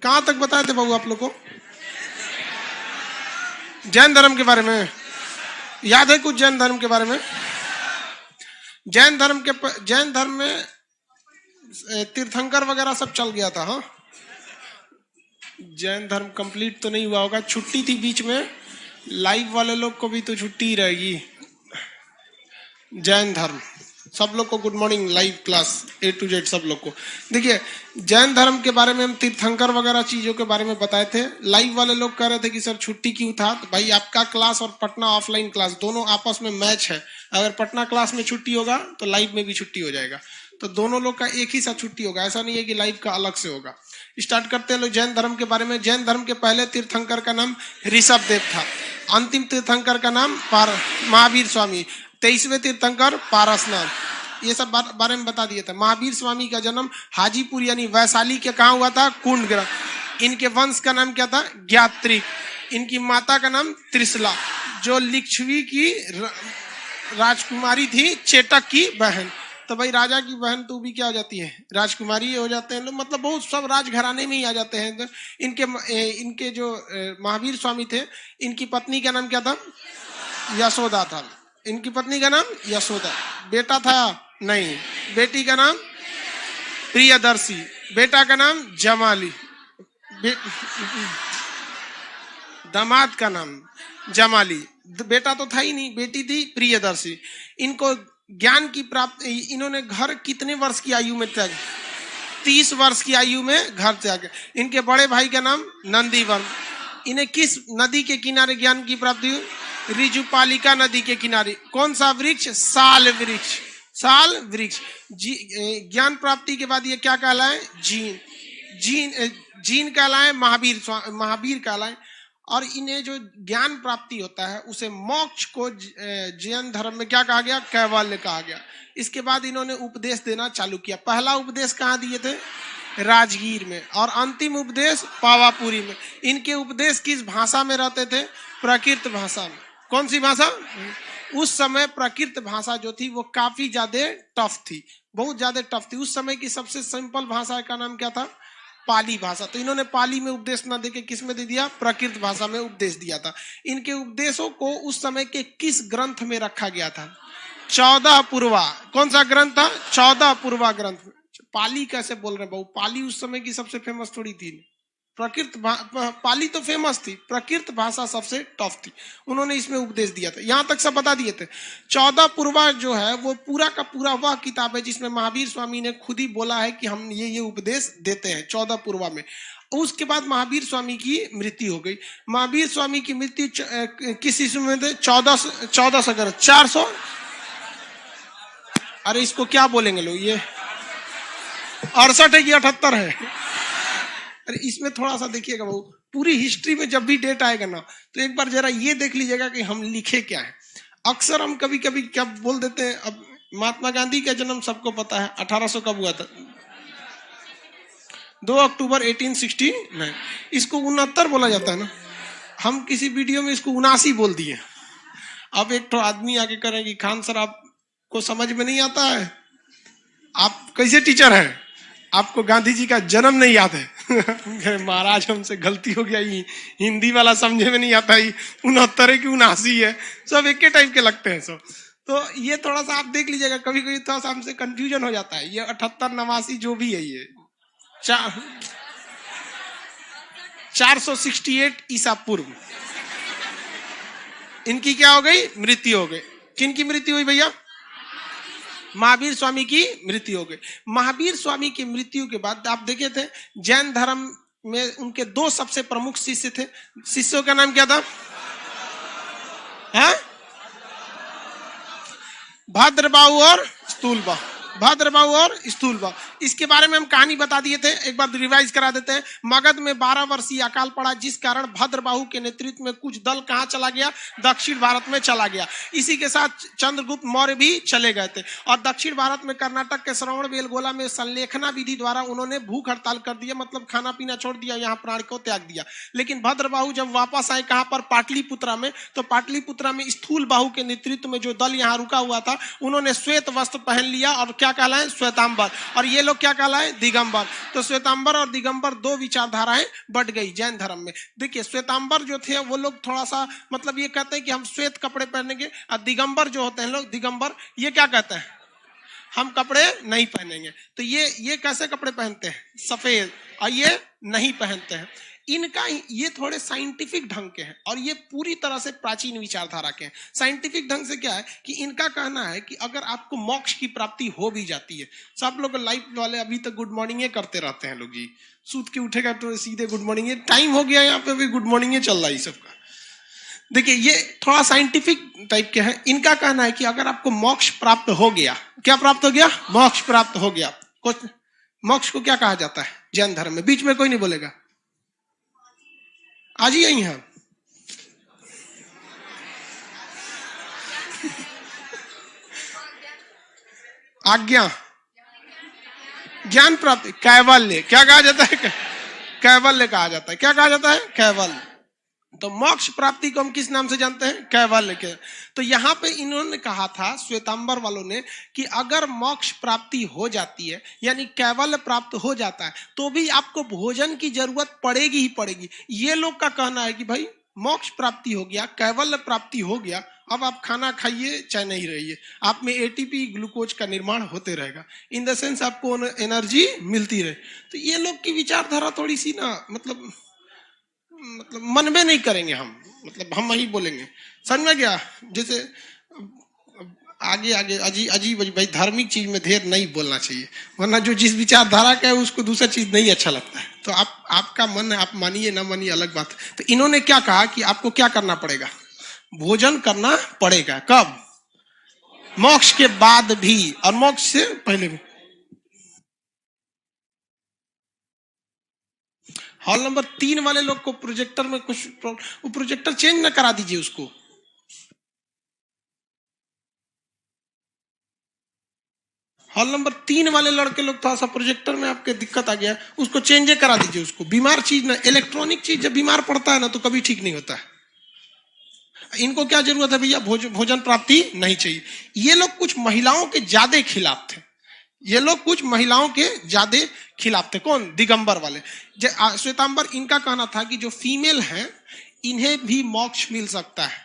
कहां तक बताए थे बाबू आप लोग को? जैन धर्म के बारे में याद है कुछ? जैन धर्म के बारे में, जैन धर्म में तीर्थंकर वगैरह सब चल गया था। हाँ, जैन धर्म कंप्लीट तो नहीं हुआ होगा, छुट्टी थी बीच में। लाइव वाले लोग को भी तो छुट्टी ही रहेगी। जैन धर्म सब लोग को good morning, live class A to Z सब लोग को। देखिए, जैन धर्म के बारे में हम तीर्थंकर वगैरह चीजों के बारे में बताए थे। लाइव वाले लोग कह रहे थे कि सर छुट्टी क्यों था? तो भाई आपका क्लास और पटना ऑफलाइन क्लास दोनों आपस में मैच है। अगर पटना क्लास में छुट्टी होगा तो लाइव में भी छुट्टी हो जाएगा, तो दोनों लोग का एक ही साथ छुट्टी होगा। ऐसा नहीं है कि लाइव का अलग से होगा। स्टार्ट करते हैं लोग जैन धर्म के बारे में। जैन धर्म के पहले तीर्थंकर का नाम ऋषभ देव था। अंतिम तीर्थंकर का नाम महावीर स्वामी। 23वें तीर्थंकर पारसनाथ। ये सब बारे में बता दिए थे। महावीर स्वामी का जन्म हाजीपुर यानी वैशाली के कहा हुआ था? कुंड ग्राम। इनके वंश का नाम क्या था? ज्ञात्री। इनकी माता का नाम त्रिशला, जो लिच्छवी की राजकुमारी थी, चेटक की बहन। तो भाई राजा की बहन तो भी क्या हो जाती है? राजकुमारी हो जाते हैं लोग, मतलब बहुत सब राजघराने में ही आ जाते हैं। तो इनके जो महावीर स्वामी थे, इनकी पत्नी का नाम क्या था? यशोदा था। इनकी पत्नी का नाम यशोदा। बेटा था? नहीं। बेटी का नाम प्रियदर्शी। बेटा का नाम जमाली। दामाद का नाम जमाली। बेटा तो था ही नहीं, बेटी थी प्रियदर्शी। इनको ज्ञान की प्राप्ति, इन्होंने घर कितने वर्ष की आयु में त्याग? 30 वर्ष की आयु में घर त्याग। इनके बड़े भाई का नाम नंदीवन। इन्हें किस नदी के किनारे ज्ञान की प्राप्ति हुई? ऋजुपालिका नदी के किनारे। कौन सा वृक्ष? साल वृक्ष। साल वृक्ष। ज्ञान प्राप्ति के बाद ये क्या कहलाए? जीन कहलाए, महावीर कहलाए। और इन्हें जो ज्ञान प्राप्ति होता है उसे मोक्ष को जैन धर्म में क्या कहा गया? कैवल्य कहा गया। इसके बाद इन्होंने उपदेश देना चालू किया। पहला उपदेश कहाँ दिए थे? राजगीर में। और अंतिम उपदेश पावापुरी में। इनके उपदेश किस भाषा में रहते थे? प्राकृत भाषा में। कौन सी भाषा? उस समय प्राकृत भाषा जो थी वो काफी ज्यादा टफ थी, बहुत ज्यादा टफ थी। उस समय की सबसे सिंपल भाषा का नाम क्या था? पाली भाषा। तो इन्होंने पाली में उपदेश न देके किस में दे दिया? प्राकृत भाषा में उपदेश दिया था। इनके उपदेशों को उस समय के किस ग्रंथ में रखा गया था? 14 पूर्वा। कौन सा ग्रंथ था? 14 पूर्वा ग्रंथ। पाली कैसे बोल रहे हैं बाबू? पाली उस समय की सबसे फेमस थोड़ी थी। पाली तो फेमस थी, प्राकृत भाषा सबसे टफ थी। उन्होंने इसमें उपदेश दिया था। यहां तक सब बता दिए थे। 14 पूर्वा जो है वो पूरा का पूरा वह किताब है जिसमें महावीर स्वामी ने खुद ही बोला है कि हम ये उपदेश देते हैं 14 पूर्वा में। उसके बाद महावीर स्वामी की मृत्यु हो गई। महावीर स्वामी की मृत्यु किस ईस्वी में थे? 400। अरे इसको क्या बोलेंगे लोग? ये 68 है कि 78 है? अरे इसमें थोड़ा सा देखिएगा बाबू, पूरी हिस्ट्री में जब भी डेट आएगा ना तो एक बार जरा ये देख लीजिएगा कि हम लिखे क्या है। अक्सर हम कभी कभी क्या बोल देते हैं। अब महात्मा गांधी का जन्म सबको पता है, 1800 कब हुआ था? 2 अक्टूबर 1869। इसको 69 बोला जाता है ना। हम किसी वीडियो में इसको 79 बोल दिए। अब एक तो आदमी आके करें कि खान सर आपको समझ में नहीं आता है, आप कैसे टीचर हैं, आपको गांधी जी का जन्म नहीं याद है? महाराज हमसे गलती हो गया, हिंदी वाला समझे में नहीं आता है। 69 है कि 79 है, सब एक के टाइप के लगते हैं सब। तो ये थोड़ा सा आप देख लीजिएगा, कभी कभी थोड़ा सा हमसे कंफ्यूजन हो जाता है। ये 78 89 जो भी है, ये 468 ईसा पूर्व इनकी क्या हो गई? मृत्यु हो गई। किनकी मृत्यु हुई भैया? महावीर स्वामी की मृत्यु हो गई। महावीर स्वामी की मृत्यु के बाद आप देखे थे जैन धर्म में उनके 2 सबसे प्रमुख शिष्य थे। शिष्यों का नाम क्या था? भद्रबाहु और स्थूलबाहु। भद्रबाहु और स्थूलबाहु। इसके बारे में हम कहानी बता दिए थे, एक बार रिवाइज करा देते हैं। मगध में 12 वर्षीय अकाल पड़ा, जिस कारण भद्रबाहु के नेतृत्व में कुछ दल कहां चला गया? दक्षिण भारत में चला गया। इसी के साथ चंद्रगुप्त मौर्य भी चले गए थे। और दक्षिण भारत में कर्नाटक के श्रवणबेलगोला में संलेखना विधि द्वारा उन्होंने भूख हड़ताल कर दिया, मतलब खाना पीना छोड़ दिया, यहाँ प्राण को त्याग दिया। लेकिन भद्रबाहु जब वापस आए कहां पर? पाटलिपुत्रा में। तो पाटलिपुत्रा में स्थूलबाहु के नेतृत्व में जो दल यहाँ रुका हुआ था, उन्होंने श्वेत वस्त्र पहन लिया और क्या क्या कहलाए? श्वेतांबर। और ये लोग क्या कहलाए? दिगंबर। तो श्वेतांबर और दिगंबर दो विचारधाराएं बढ़ गई जैन धर्म में। देखिए श्वेतांबर जो थे वो लोग थोड़ा सा मतलब ये कहते हैं कि हम श्वेत कपड़े पहनेंगे, और दिगंबर जो होते हैं लोग, दिगंबर ये क्या कहते हैं? हम कपड़े नहीं पहनेंगे। तो ये कैसे कपड़े पहनते हैं? सफेद। और ये नहीं पहनते हैं। इनका ये थोड़े साइंटिफिक ढंग के हैं और ये पूरी तरह से प्राचीन विचारधारा के हैं। साइंटिफिक ढंग से क्या है कि इनका कहना है कि अगर आपको मोक्ष की प्राप्ति हो भी जाती है, सब लोग लाइफ वाले अभी तक गुड मॉर्निंग करते रहते हैं लोग जी, सूत के उठेगा तो सीधे गुड मॉर्निंग, टाइम हो गया यहाँ पे भी गुड मॉर्निंग चल रहा है सबका। देखिए ये थोड़ा साइंटिफिक टाइप के हैं। इनका कहना है कि अगर आपको मोक्ष प्राप्त हो गया, क्या प्राप्त हो गया? मोक्ष प्राप्त हो गया। कुछ मोक्ष को क्या कहा जाता है जैन धर्म में? बीच में कोई नहीं बोलेगा, आज ही यही है। आज्ञा, ज्ञान प्राप्ति, कैवल्य। क्या कहा जाता है? कैवल्य कहा जाता है। क्या कहा जाता है? कैवल्य। तो मोक्ष प्राप्ति को हम किस नाम से जानते हैं? कैवल्य के। तो यहाँ पे इन्होंने कहा था श्वेतांबर वालों ने कि अगर मोक्ष प्राप्ति हो जाती है यानी कैवल्य प्राप्त हो जाता है तो भी आपको भोजन की जरूरत पड़ेगी ही पड़ेगी। ये लोग का कहना है कि भाई मोक्ष प्राप्ति हो गया, कैवल्य प्राप्ति हो गया, अब आप खाना खाइए चाहे नहीं रहिए, आप में एटीपी ग्लूकोज का निर्माण होते रहेगा, इन द सेंस आपको एनर्जी मिलती रहे। तो ये लोग की विचारधारा थोड़ी सी ना मतलब मन में नहीं करेंगे हम, मतलब हम वही बोलेंगे। समझ में गया? जैसे आगे आगे अजीब भाई धार्मिक चीज में ढेर नहीं बोलना चाहिए, वरना जो जिस विचारधारा का है उसको दूसरा चीज नहीं अच्छा लगता है। तो आपका मन है, आप मानिए ना मानिए अलग बात। तो इन्होंने क्या कहा कि आपको क्या करना पड़ेगा? भोजन करना पड़ेगा। कब? मोक्ष के बाद भी और मोक्ष से पहले भी। हॉल नंबर 3 वाले लोग को प्रोजेक्टर में कुछ वो प्रोजेक्टर चेंज ना करा दीजिए उसको। हॉल नंबर 3 वाले लड़के लोग थोड़ा सा प्रोजेक्टर में आपके दिक्कत आ गया, उसको चेंज करा दीजिए उसको। बीमार चीज ना, इलेक्ट्रॉनिक चीज जब बीमार पड़ता है ना तो कभी ठीक नहीं होता है। इनको क्या जरूरत है भैया? भोजन प्राप्ति नहीं चाहिए। ये लोग कुछ महिलाओं के ज्यादा खिलाफ थे, ये लोग कुछ महिलाओं के ज्यादा खिलाफ थे। कौन? दिगंबर वाले। श्वेतांबर इनका कहना था कि जो फीमेल हैं इन्हें भी मोक्ष मिल सकता है,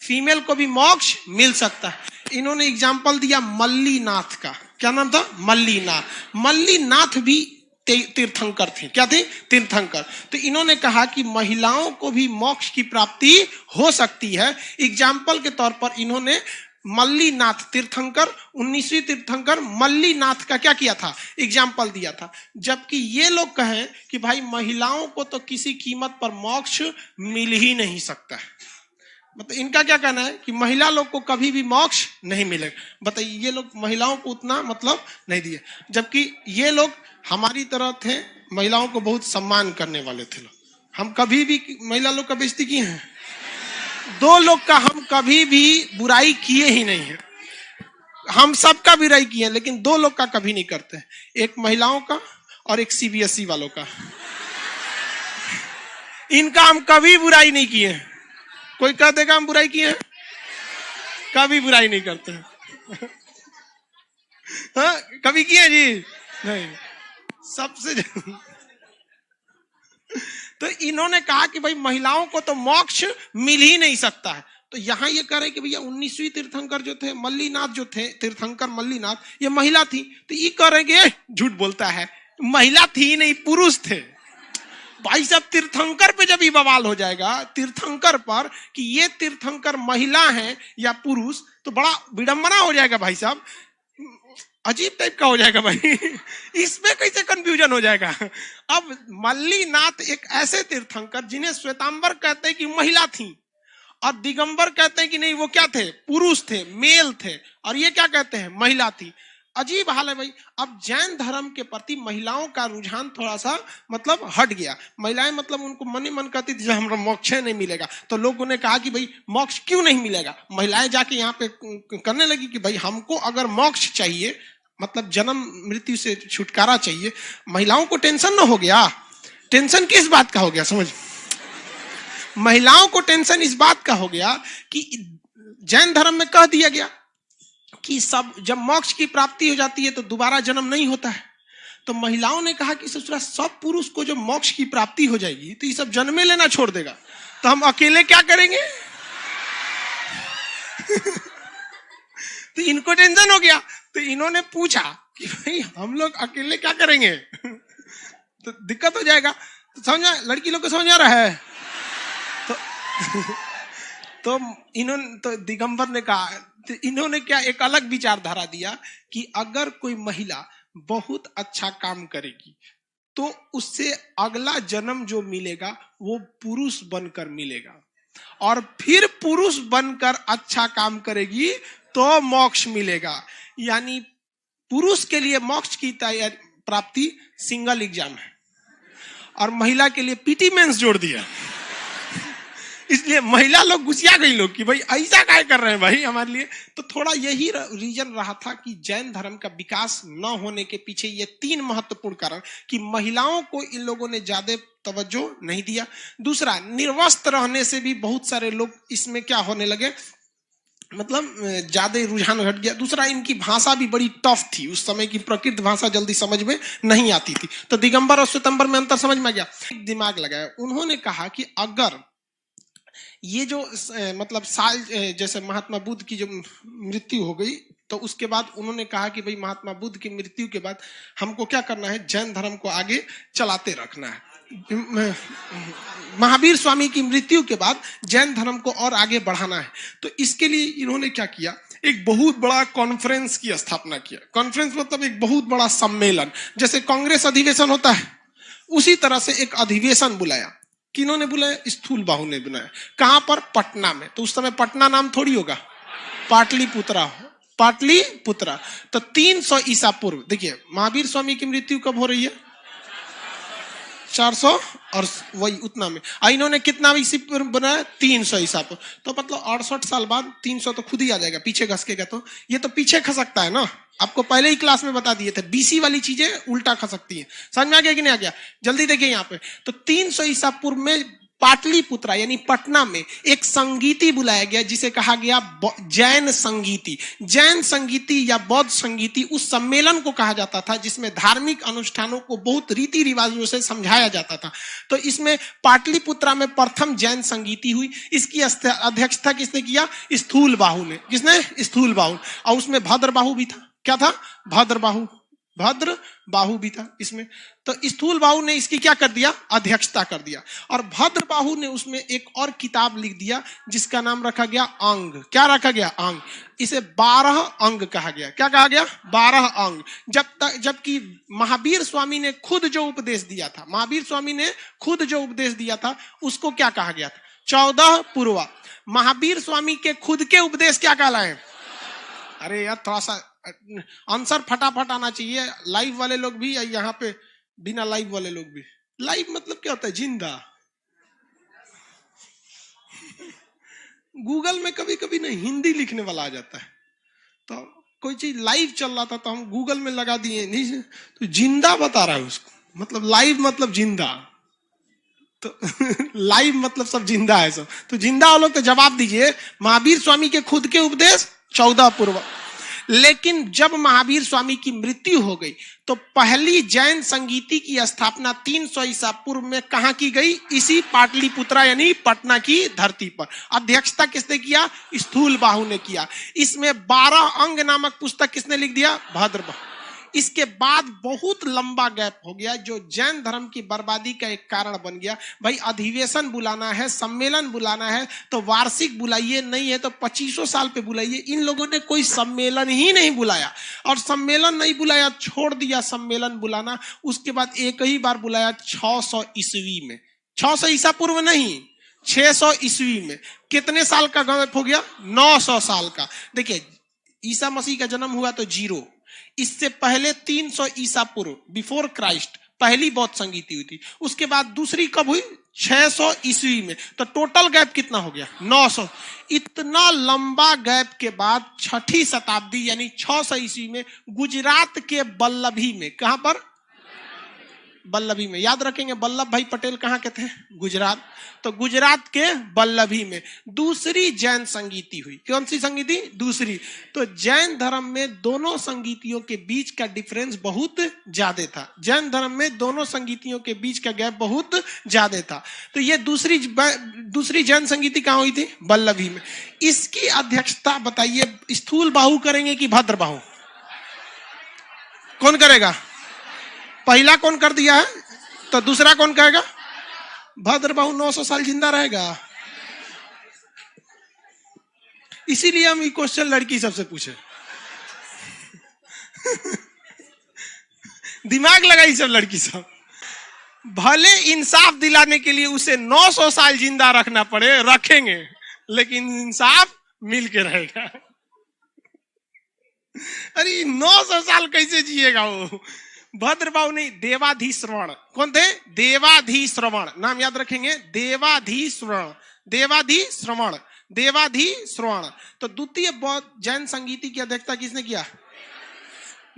फीमेल को भी मोक्ष मिल सकता है। इन्होंने एग्जाम्पल दिया मल्लीनाथ का। क्या नाम था? मल्लीनाथ। मल्लीनाथ भी तीर्थंकर थे। क्या थे? तीर्थंकर। तो इन्होंने कहा कि महिलाओं को भी मोक्ष की प्राप्ति हो सकती है। एग्जाम्पल के तौर पर इन्होंने मल्लीनाथ तीर्थंकर, 19वीं तीर्थंकर मल्लीनाथ का क्या किया था? एग्जाम्पल दिया था। जबकि ये लोग कहें कि भाई महिलाओं को तो किसी कीमत पर मोक्ष मिल ही नहीं सकता है। मतलब इनका क्या कहना है कि महिला लोग को कभी भी मोक्ष नहीं मिलेगा। बताइए, ये लोग महिलाओं को उतना मतलब नहीं दिए, जबकि ये लोग हमारी तरह थे, महिलाओं को बहुत सम्मान करने वाले थे लोग। हम कभी भी महिला लोग का बेइज्जती किए हैं? 2 लोग का हम कभी भी बुराई किए ही नहीं है। हम सबका बुराई किए हैं लेकिन 2 लोग का कभी नहीं करते, एक महिलाओं का और एक सीबीएसई वालों का। इनका हम कभी बुराई नहीं किए हैं। कोई कह देगा हम बुराई किए हैं? कभी बुराई नहीं करते। हाँ, कभी किए जी? नहीं, सबसे तो इन्होंने कहा कि भाई महिलाओं को तो मोक्ष मिल ही नहीं सकता है। तो यहां ये कह रहे कि भैया 19वीं तीर्थंकर जो थे मल्लीनाथ, जो थे तीर्थंकर मल्लीनाथ, ये महिला थी। तो ये कह रहे कि झूठ बोलता है, महिला थी नहीं, पुरुष थे। भाई साहब तीर्थंकर पे जब ये बवाल हो जाएगा तीर्थंकर पर कि ये तीर्थंकर महिला है या पुरुष, तो बड़ा विडंबना हो जाएगा भाई साहब, अजीब टाइप का हो जाएगा भाई। इसमें कैसे कंफ्यूजन हो जाएगा? अब मल्लीनाथ एक ऐसे तीर्थंकर जिन्हें श्वेतांबर कहते हैं कि महिला थी, और दिगंबर कहते हैं कि नहीं वो क्या थे? पुरुष थे, मेल थे, और ये क्या कहते हैं? महिला थी। अजीब हाल है भाई। अब जैन धर्म के प्रति महिलाओं का रुझान थोड़ा सा मतलब हट गया। महिलाएं मतलब उनको मन ही मन कहती थी हमारा मोक्ष नहीं मिलेगा, तो लोगों ने कहा कि भाई मोक्ष क्यों नहीं मिलेगा। महिलाएं जाके यहाँ पे करने लगी कि भाई हमको अगर मोक्ष चाहिए, मतलब जन्म मृत्यु से छुटकारा चाहिए। महिलाओं को टेंशन ना हो गया? टेंशन किस बात का हो गया? समझ, महिलाओं को टेंशन इस बात का हो गया कि जैन धर्म में कह दिया गया कि सब जब मोक्ष की प्राप्ति हो जाती है तो दोबारा जन्म नहीं होता है। तो महिलाओं ने कहा कि ससुरा सब पुरुष को जब मोक्ष की प्राप्ति हो जाएगी तो ये सब जन्मे लेना छोड़ देगा, तो हम अकेले क्या करेंगे? तो इनको टेंशन हो गया, तो इन्होंने पूछा कि भाई हम लोग अकेले क्या करेंगे? तो दिक्कत हो जाएगा। तो समझ, लड़की लोग को समझ आ रहा है? तो इन्होंने, तो दिगंबर ने कहा, तो इन्होंने क्या एक अलग विचारधारा दिया कि अगर कोई महिला बहुत अच्छा काम करेगी तो उससे अगला जन्म जो मिलेगा वो पुरुष बनकर मिलेगा, और फिर पुरुष बनकर अच्छा काम करेगी तो मोक्ष मिलेगा। यानी पुरुष के लिए मोक्ष की प्राप्ति सिंगल एग्जाम है, और महिला के लिए पीटी मेंस जोड़ दिया। इसलिए महिला लोग गुस्सा गई लोग कि भाई ऐसा काय कर रहे हैं भाई हमारे लिए। तो थोड़ा यही रीजन रहा था कि जैन धर्म का विकास न होने के पीछे ये 3 महत्वपूर्ण कारण, कि महिलाओं को इन लोगों ने ज्यादा तवज्जो नहीं दिया। दूसरा, निर्वस्त्र रहने से भी बहुत सारे लोग इसमें क्या होने लगे, मतलब ज्यादा रुझान घट गया। दूसरा, इनकी भाषा भी बड़ी टफ थी, उस समय की प्रकृत भाषा जल्दी समझ में नहीं आती थी। तो दिगंबर और श्वेतंबर में अंतर समझ में आ गया। दिमाग लगाया, उन्होंने कहा कि अगर ये जो मतलब साल, जैसे महात्मा बुद्ध की जो मृत्यु हो गई, तो उसके बाद उन्होंने कहा कि भाई महात्मा बुद्ध की मृत्यु के बाद हमको क्या करना है, जैन धर्म को आगे चलाते रखना है। महावीर स्वामी की मृत्यु के बाद जैन धर्म को और आगे बढ़ाना है। तो इसके लिए इन्होंने क्या किया, एक बहुत बड़ा कॉन्फ्रेंस की स्थापना किया। कॉन्फ्रेंस मतलब एक बहुत बड़ा सम्मेलन, जैसे कांग्रेस अधिवेशन होता है उसी तरह से एक अधिवेशन बुलाया। किन्होंने बुलाया? स्थूल बाहु ने बुलाया। कहां पर? पटना में। तो उस समय पटना नाम थोड़ी होगा, पाटलिपुत्रा, पाटलिपुत्रा। तो 300 ईसा पूर्व, देखिए महावीर स्वामी की मृत्यु कब हो रही है? 400 और वही उतना में। इन्होंने कितना ईसा पूर्व बनाया? 300 ईसा पूर्व। तो मतलब 68 साल बाद 300 तो खुद ही आ जाएगा, पीछे घसकेगा तो ये तो पीछे खसकता है ना। आपको पहले ही क्लास में बता दिए थे, बीसी वाली चीजें उल्टा खसकती हैं। समझ में आ गया कि नहीं आ गया? जल्दी देखिए यहाँ पे। तो 300 ईसा पूर्व में पाटलिपुत्रा यानी पटना में एक संगीति बुलाया गया, जिसे कहा गया जैन संगीति। जैन संगीति या बौद्ध संगीति उस सम्मेलन को कहा जाता था जिसमें धार्मिक अनुष्ठानों को बहुत रीति रिवाजों से समझाया जाता था। तो इसमें पाटलिपुत्रा में प्रथम जैन संगीति हुई। इसकी अध्यक्षता किसने किया? स्थूल बाहु ने। किसने? स्थूल बाहु। और उसमें भद्र बाहु भी था। क्या था? भद्र बाहु। भद्र बाहु भी था इसमें। तो स्थूल बाहु ने इसकी क्या कर दिया? अध्यक्षता कर दिया। और भद्र बाहु ने उसमें एक और किताब लिख दिया जिसका नाम रखा गया अंग। क्या रखा गया? अंग। इसे 12 अंग कहा गया। क्या कहा गया? 12 अंग। जबकि महावीर स्वामी ने खुद जो उपदेश दिया था, महावीर स्वामी ने खुद जो उपदेश दिया था उसको क्या कहा गया था? 14 पूर्वा। महावीर स्वामी के खुद के उपदेश क्या कहलाए? अरे यार थोड़ा सा आंसर फटाफट आना चाहिए। लाइव वाले लोग भी, यहाँ पे बिना लाइव वाले लोग भी। लाइव मतलब क्या होता है? जिंदा। गूगल में कभी कभी ना हिंदी लिखने वाला आ जाता है, तो कोई चीज लाइव चल रहा था तो हम गूगल में लगा दिए, नहीं तो जिंदा बता रहा है उसको। मतलब लाइव मतलब जिंदा, तो लाइव मतलब सब जिंदा है सब। तो जिंदा वालों तो जवाब दीजिए। महावीर स्वामी के खुद के उपदेश 14 पूर्व। लेकिन जब महावीर स्वामी की मृत्यु हो गई तो पहली जैन संगीति की स्थापना 300 ईसा पूर्व में कहां की गई? इसी पाटलिपुत्रा यानी पटना की धरती पर। अध्यक्षता किसने किया? स्थूल बाहु ने किया। इसमें 12 अंग नामक पुस्तक किसने लिख दिया? भद्र बाहु। इसके बाद बहुत लंबा गैप हो गया जो जैन धर्म की बर्बादी का एक कारण बन गया। भाई अधिवेशन बुलाना है, सम्मेलन बुलाना है तो वार्षिक बुलाइए, नहीं है तो 2500 साल पे बुलाइए। इन लोगों ने कोई सम्मेलन ही नहीं बुलाया, और सम्मेलन नहीं बुलाया, छोड़ दिया सम्मेलन बुलाना। उसके बाद एक ही बार बुलाया 600 ईस्वी में। 600 ईसा पूर्व नहीं, 600 ईस्वी में। कितने साल का गैप हो गया? 900 साल का। देखिए ईसा मसीह का जन्म हुआ तो 0, इससे पहले 300 ईसा पूर्व बिफोर क्राइस्ट पहली बौद्ध संगीति हुई थी। उसके बाद दूसरी कब हुई? 600 ईस्वी में। तो टोटल गैप कितना हो गया? 900। इतना लंबा गैप के बाद 6ठी शताब्दी यानी 600 ईस्वी में गुजरात के बल्लभी में, कहां पर? बल्लभी में। याद रखेंगे वल्लभ भाई पटेल कहाँ के थे? गुजरात। तो गुजरात के बल्लभी में दूसरी जैन संगीति हुई। कौन सी संगीति? दूसरी। तो जैन धर्म में दोनों संगीतियों के बीच का डिफरेंस बहुत ज्यादा था। जैन धर्म में दोनों संगीतियों के बीच का गैप बहुत ज्यादा था। तो ये दूसरी जैन संगीति कहाँ हुई थी? बल्लभी में। इसकी अध्यक्षता बताइए स्थूल बाहु करेंगे कि भद्र बाहु? कौन करेगा? पहला कौन कर दिया है तो दूसरा कौन कहेगा? भद्र बाहु 900 साल जिंदा रहेगा। इसीलिए हम ये क्वेश्चन लड़की सबसे पूछे। दिमाग लगाई सब लड़की सब। भले इंसाफ दिलाने के लिए उसे 900 साल जिंदा रखना पड़े, रखेंगे, लेकिन इंसाफ मिल के रहेगा। अरे 900 साल कैसे जिएगा वो? भद्रबाहु नहीं, देवाधीश्रवण। कौन थे? देवाधीश्रवण। नाम याद रखेंगे, देवाधीश्रवण, देवाधीश्रवण, देवाधीश्रवण। तो द्वितीय बौद्ध जैन संगीति की अध्यक्षता किसने किया?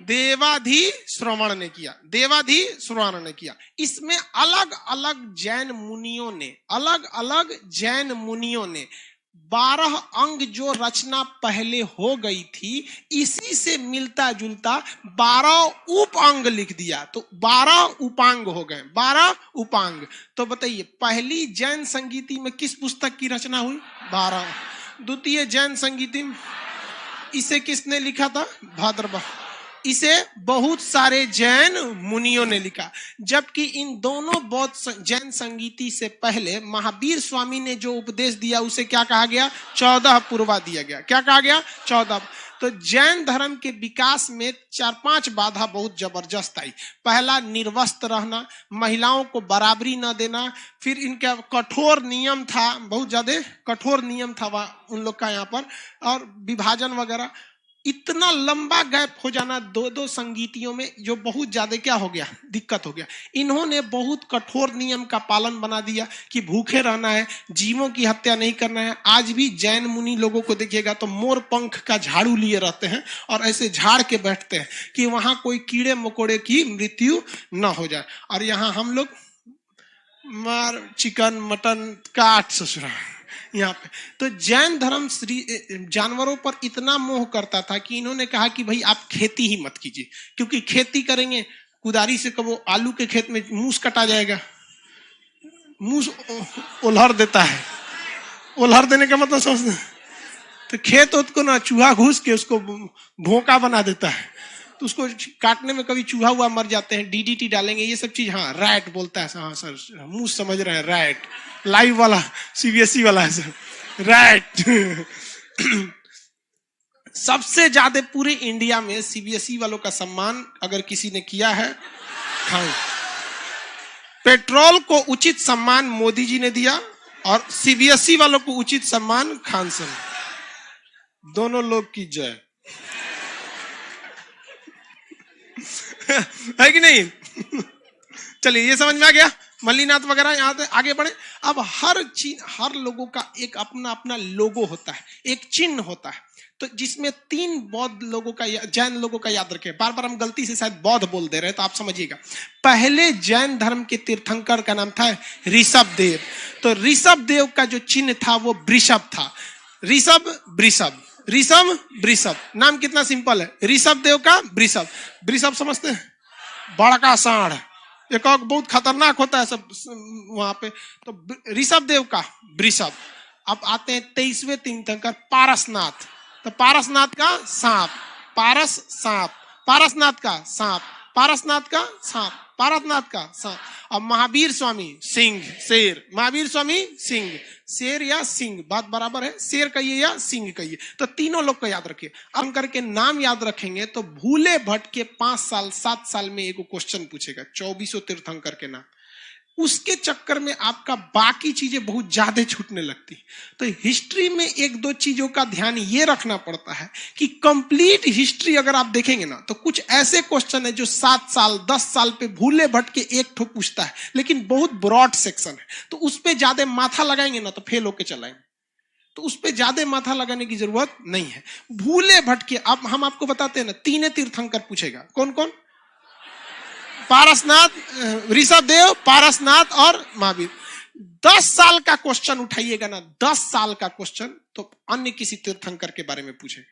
देवाधीश्रवण ने किया, देवाधीश्रवण ने किया। इसमें अलग अलग जैन मुनियों ने 12 अंग जो रचना पहले हो गई थी, इसी से मिलता जुलता 12 उप अंग लिख दिया। तो 12 उपांग हो गए, 12 उपांग। तो बताइए पहली जैन संगीति में किस पुस्तक की रचना हुई? 12। द्वितीय जैन संगीति में इसे किसने लिखा था? भद्रबाहु। इसे बहुत सारे जैन मुनियों ने लिखा। जबकि इन दोनों बौद्ध जैन संगीति से पहले महावीर स्वामी ने जो उपदेश दिया उसे क्या कहा गया? 14 पूर्वा दिया गया। क्या कहा गया? 14। तो जैन धर्म के विकास में 4-5 बाधा बहुत जबरदस्त आई। पहला निर्वस्त्र रहना, महिलाओं को बराबरी न देना, फिर इनका कठोर नियम था, बहुत ज्यादा कठोर नियम था उन लोग का यहाँ पर, और विभाजन वगैरह। इतना लंबा गैप हो जाना दो संगीतियों में, जो बहुत ज्यादा क्या हो गया? दिक्कत हो गया। इन्होंने बहुत कठोर नियम का पालन बना दिया कि भूखे रहना है, जीवों की हत्या नहीं करना है। आज भी जैन मुनि लोगों को देखिएगा तो मोर पंख का झाड़ू लिए रहते हैं और ऐसे झाड़ के बैठते हैं कि वहां कोई कीड़े मकोड़े की मृत्यु न हो जाए। और यहाँ हम लोग मार चिकन मटन काट ससुरा यहाँ पे। तो जैन धर्म जानवरों पर इतना मोह करता था कि इन्होंने कहा कि भाई आप खेती ही मत कीजिए, क्योंकि खेती करेंगे कुदारी से कब आलू के खेत में मूस कटा जाएगा। मूस उल्हर देता है, उल्हर देने का मतलब समझते? तो खेत को ना चूहा घुस के उसको भोंका बना देता है, तो उसको काटने में कभी चूहा हुआ मर जाते हैं, डीडीटी डालेंगे, ये सब चीज। हाँ रैट बोलता है। हाँ सर, मूस समझ रहे हैं, रैट लाइव वाला सीबीएसई वाला है सर, रैट। सबसे ज्यादा पूरे इंडिया में सीबीएसई वालों का सम्मान अगर किसी ने किया है, खान। पेट्रोल को उचित सम्मान मोदी जी ने दिया और सीबीएसई वालों को उचित सम्मान खान सर। दोनों लोग की जय। है कि नहीं? चलिए ये समझ में आ गया। मल्लीनाथ वगैरह यहाँ आगे बढ़े। अब हर लोगों का एक अपना अपना लोगो होता है, एक चिन्ह होता है। तो जिसमें 3 बौद्ध लोगों का, जैन लोगों का याद रखें। बार बार हम गलती से शायद बौद्ध बोल दे रहे हैं, तो आप समझिएगा। पहले जैन धर्म के तीर्थंकर का नाम था ऋषभ देव। तो ऋषभ देव का जो चिन्ह था वो वृषभ था। ऋषभ वृषभ, ऋषभ वृषभ। नाम कितना सिंपल है, ऋषभ देव का वृषभ। वृषभ समझते हैं? बड़का सांड, एक और बहुत खतरनाक होता है सब वहां पे। तो ऋषभ देव का वृषभ। अब आते हैं 23वें तीर्थंकर पारसनाथ। तो पारसनाथ का सांप, पारस सांप, पारसनाथ का सांप, पारसनाथ का सांप, पारसनाथ का सांप। और महावीर स्वामी सिंह, शेर। महावीर स्वामी सिंह, शेर या सिंह बात बराबर है, शेर कहिए या सिंह कहिए। तो तीनों लोग को याद रखिए। अंकर के नाम याद रखेंगे तो भूले भट्ट के 5 साल 7 साल में एक क्वेश्चन पूछेगा 2400 तीर्थंकर के नाम। उसके चक्कर में आपका बाकी चीजें बहुत ज्यादा छूटने लगती। तो हिस्ट्री में 1-2 चीजों का ध्यान ये रखना पड़ता है कि कंप्लीट हिस्ट्री अगर आप देखेंगे ना, तो कुछ ऐसे क्वेश्चन है जो 7 साल 10 साल पे भूले भट्ट के एक ठो पूछता है, लेकिन बहुत ब्रॉड सेक्शन है। तो उस पर ज्यादा माथा लगाएंगे ना तो फेल होके चलाएंगे। तो उस पर ज्यादा माथा लगाने की जरूरत नहीं है। भूले भट्ट के अब हम आपको बताते हैं ना, 3 तीर्थंकर पूछेगा। कौन कौन? पारसनाथ, ऋषभदेव, पारसनाथ और महावीर। 10 साल का क्वेश्चन उठाइएगा ना, 10 साल का क्वेश्चन, तो अन्य किसी तीर्थंकर के बारे में पूछे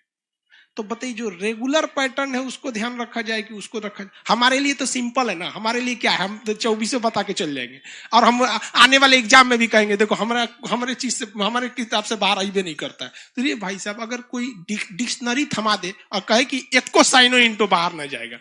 तो बताइए, जो रेगुलर पैटर्न है उसको ध्यान रखा जाए कि उसको रखा जाए। हमारे लिए तो सिंपल है ना, हमारे लिए क्या है, हम तो 24 बता के चल जाएंगे और हम आने वाले एग्जाम में भी कहेंगे देखो हमारे चीज से, हमारे किताब से बाहर आइबे नहीं करता है। तो ये भाई साहब, अगर कोई डिक्शनरी थमा दे और कहे कि एको साइनो इंटो बाहर ना जाएगा,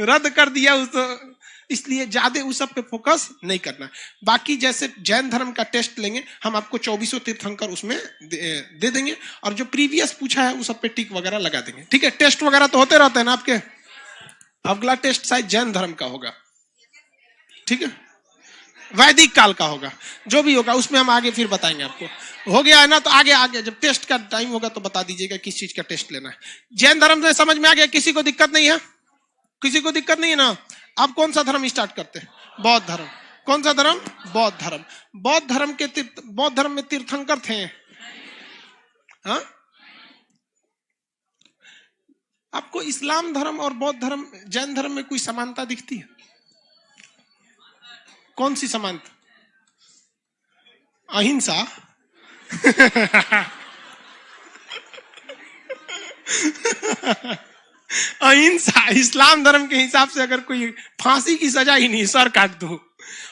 रद्द कर दिया उस, तो इसलिए ज्यादा उस सब पे फोकस नहीं करना। बाकी जैसे जैन धर्म का टेस्ट लेंगे हम, आपको 24 तीर्थंकर उसमें दे देंगे और जो प्रीवियस पूछा है उस सब पे टिक वगैरह लगा देंगे। ठीक है, टेस्ट वगैरह तो होते रहते हैं ना आपके। अगला टेस्ट शायद जैन धर्म का होगा, ठीक है, वैदिक काल का होगा, जो भी होगा उसमें हम आगे फिर बताएंगे आपको। हो गया है ना, तो आगे जब टेस्ट का टाइम होगा तो बता दीजिएगा किस चीज का टेस्ट लेना है। जैन धर्म में समझ में आ गया, किसी को दिक्कत नहीं है? किसी को दिक्कत नहीं है ना? आप कौन सा धर्म स्टार्ट करते हैं? बौद्ध धर्म। कौन सा धर्म? बौद्ध धर्म। बौद्ध धर्म में तीर्थंकर थे? हाँ? आपको इस्लाम धर्म और बौद्ध धर्म, जैन धर्म में कोई समानता दिखती है? कौन सी समानता? अहिंसा। अहिंसा। इस्लाम धर्म के हिसाब से अगर कोई फांसी की सजा ही नहीं, सर काट दो।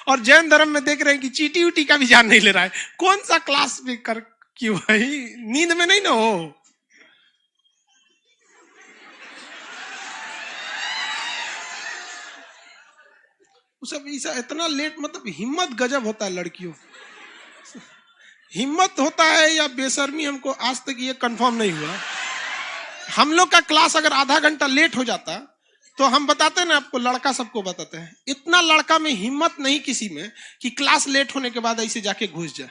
और जैन धर्म में देख रहे हैं कि चीटी उटी का भी जान नहीं ले रहा है। कौन सा क्लास में कर, क्यों भाई, नींद में नहीं ना हो? सब इतना लेट, मतलब हिम्मत गजब होता है लड़कियों, हिम्मत होता है या बेशर्मी, हमको आज तक ये कंफर्म नहीं हुआ। हम लोग का क्लास अगर आधा घंटा लेट हो जाता तो हम बताते हैं ना आपको, लड़का सबको बताते हैं, इतना लड़का में हिम्मत नहीं किसी में कि क्लास लेट होने के बाद ऐसे जाके घुस जाए।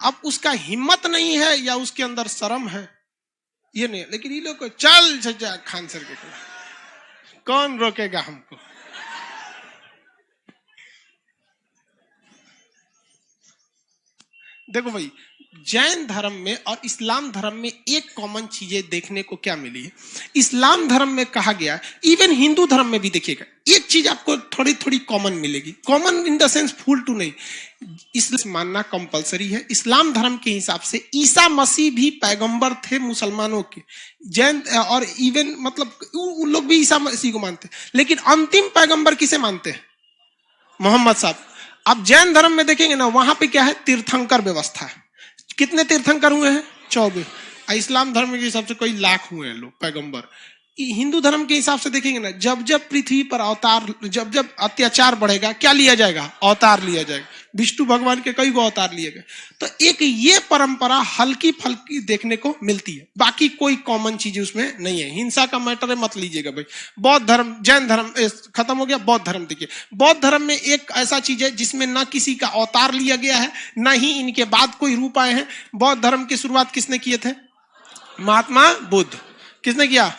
अब उसका हिम्मत नहीं है या उसके अंदर शर्म है, ये नहीं, लेकिन ये लोग को चल जा खान सर के, कौन रोकेगा हमको? देखो भाई, जैन धर्म में और इस्लाम धर्म में एक कॉमन चीजें देखने को क्या मिली है। इस्लाम धर्म में कहा गया, इवन हिंदू धर्म में भी देखिएगा, एक चीज आपको थोड़ी थोड़ी कॉमन मिलेगी। Common in the sense full to नहीं, इस्लाम मानना कंपलसरी है। इस्लाम धर्म के हिसाब से ईसा मसीह भी पैगंबर थे मुसलमानों के। जैन और इवन मतलब उन लोग भी ईसा मसीह को मानते, लेकिन अंतिम पैगंबर किसे मानते हैं? मोहम्मद साहब। अब जैन धर्म में देखेंगे ना, वहां पे क्या है? तीर्थंकर व्यवस्था है। कितने तीर्थंकर हुए हैं? 24। इस्लाम धर्म के हिसाब से कोई लाख हुए हैं लोग पैगंबर। हिंदू धर्म के हिसाब से देखेंगे ना, जब जब पृथ्वी पर अवतार, जब जब अत्याचार बढ़ेगा, क्या लिया जाएगा? अवतार लिया जाएगा। विष्णु भगवान के कई गो अवतार लिए गए। तो एक ये परंपरा हल्की फल्की देखने को मिलती है, बाकी कोई कॉमन चीज उसमें नहीं है। हिंसा का मैटर है, मत लीजिएगा भाई। बौद्ध धर्म, जैन धर्म खत्म हो गया। बौद्ध धर्म देखिए, बौद्ध धर्म में एक ऐसा चीज है जिसमें न किसी का अवतार लिया गया है, न ही इनके बाद कोई रूप आए हैं। बौद्ध धर्म की शुरुआत किसने किए थे? महात्मा बुद्ध। किसने किया?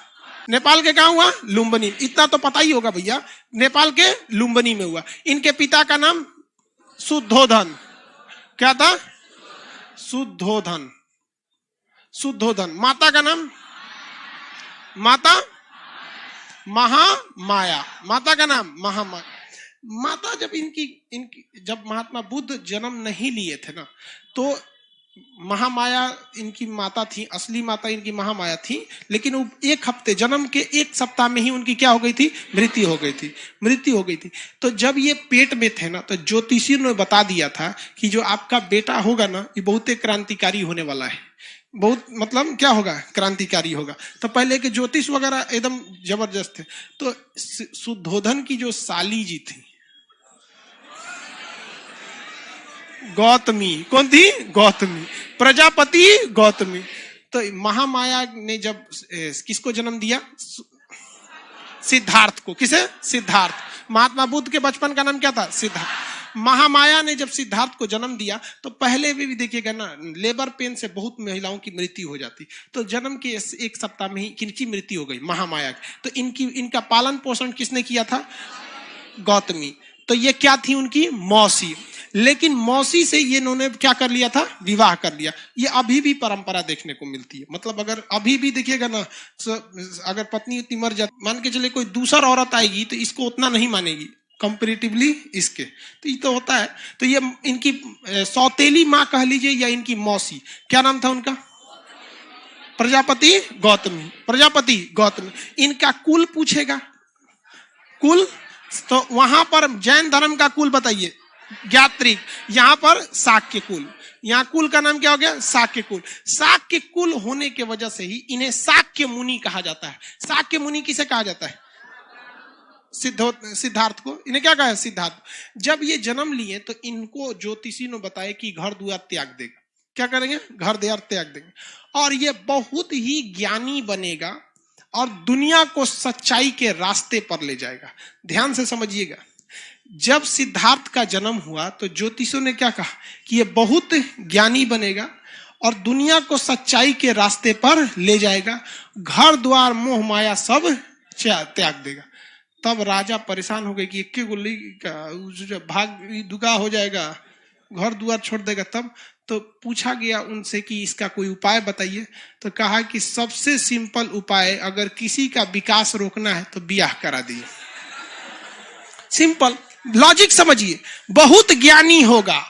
नेपाल के कहां हुआ? लुम्बिनी। इतना तो पता ही होगा भैया, नेपाल के लुम्बिनी में हुआ। इनके पिता का नाम शुद्धोधन। क्या था? शुद्धोधन। शुद्धोधन। माता का नाम? माता महामाया। माता का नाम महामाया। माता जब इनकी जब महात्मा बुद्ध जन्म नहीं लिए थे ना, तो महामाया इनकी माता थी, असली माता इनकी महामाया थी। लेकिन वो एक हफ्ते, जन्म के एक सप्ताह में ही उनकी क्या हो गई थी? मृत्यु हो गई थी। तो जब ये पेट में थे ना, तो ज्योतिषी ने बता दिया था कि जो आपका बेटा होगा ना, ये बहुत क्रांतिकारी होने वाला है। बहुत मतलब क्या होगा? क्रांतिकारी होगा। तो पहले के ज्योतिष वगैरह एकदम जबरदस्त थे। तो शुद्धोधन की जो साली जी थी, गौतमी। कौन थी? गौतमी। प्रजापति गौतमी। तो महामाया ने जब किसको जन्म दिया? सिद्धार्थ को। किसे? सिद्धार्थ। महात्मा बुद्ध के बचपन का नाम क्या था? सिद्धार्थ। महामाया ने जब सिद्धार्थ को जन्म दिया, तो पहले भी देखिएगा ना, लेबर पेन से बहुत महिलाओं की मृत्यु हो जाती। तो जन्म के एक सप्ताह में ही किनकी मृत्यु हो गई? महामाया की। तो इनका पालन पोषण किसने किया था? गौतमी। तो ये क्या थी? उनकी मौसी। लेकिन मौसी से ये इन्होंने क्या कर लिया था, विवाह कर लिया। ये अभी भी परंपरा देखने को मिलती है। मतलब अगर अभी भी देखिएगा ना, अगर पत्नी उतनी मर जाती, मान के चले कोई दूसरा औरत आएगी तो इसको उतना नहीं मानेगी कंपेरेटिवली इसके, तो ये तो होता है। तो ये इनकी सौतेली माँ कह लीजिए या इनकी मौसी, क्या नाम था उनका, प्रजापति गौतमी, प्रजापति गौतमी। इनका कुल पूछेगा, कुल, तो वहां पर जैन धर्म का कुल बताइए, ज्ञात्रिक। यहां पर शाक्य कुल, यहाँ कुल का नाम क्या हो गया, शाक्य कुल। शाक्य कुल होने के वजह से ही इन्हें शाक्य मुनि कहा जाता है। शाक्य मुनि किसे कहा जाता है, सिद्धार्थ को। इन्हें क्या कहा है, सिद्धार्थ। जब ये जन्म लिए तो इनको ज्योतिषी ने बताया कि घर द्वार त्याग देगा। क्या करेंगे, घर द्वार त्याग देंगे, और ये बहुत ही ज्ञानी बनेगा और दुनिया को सच्चाई के रास्ते पर ले जाएगा। ध्यान से समझिएगा, जब सिद्धार्थ का जन्म हुआ तो ज्योतिषों ने क्या कहा कि ये बहुत ज्ञानी बनेगा और दुनिया को सच्चाई के रास्ते पर ले जाएगा, घर द्वार मोह माया सब त्याग देगा। तब राजा परेशान हो गए कि एक गोली का भाग दुगा हो जाएगा, घर द्वार छोड़ देगा। तब तो पूछा गया उनसे कि इसका कोई उपाय बताइए। तो कहा कि सबसे सिंपल उपाय, अगर किसी का विकास रोकना है तो ब्याह करा दिए। सिंपल लॉजिक समझिए, बहुत ज्ञानी होगा,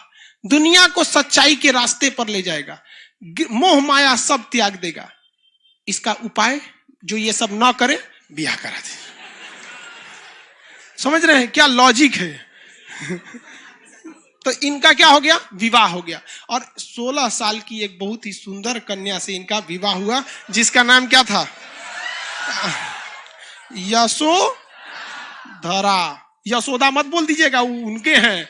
दुनिया को सच्चाई के रास्ते पर ले जाएगा, मोह माया सब त्याग देगा। इसका उपाय जो ये सब ना करे, ब्याह करा दे। समझ रहे हैं क्या लॉजिक है। तो इनका क्या हो गया, विवाह हो गया, और 16 साल की एक बहुत ही सुंदर कन्या से इनका विवाह हुआ, जिसका नाम क्या था, यशोधरा। यशोदा मत बोल दीजिएगा, उनके हैं,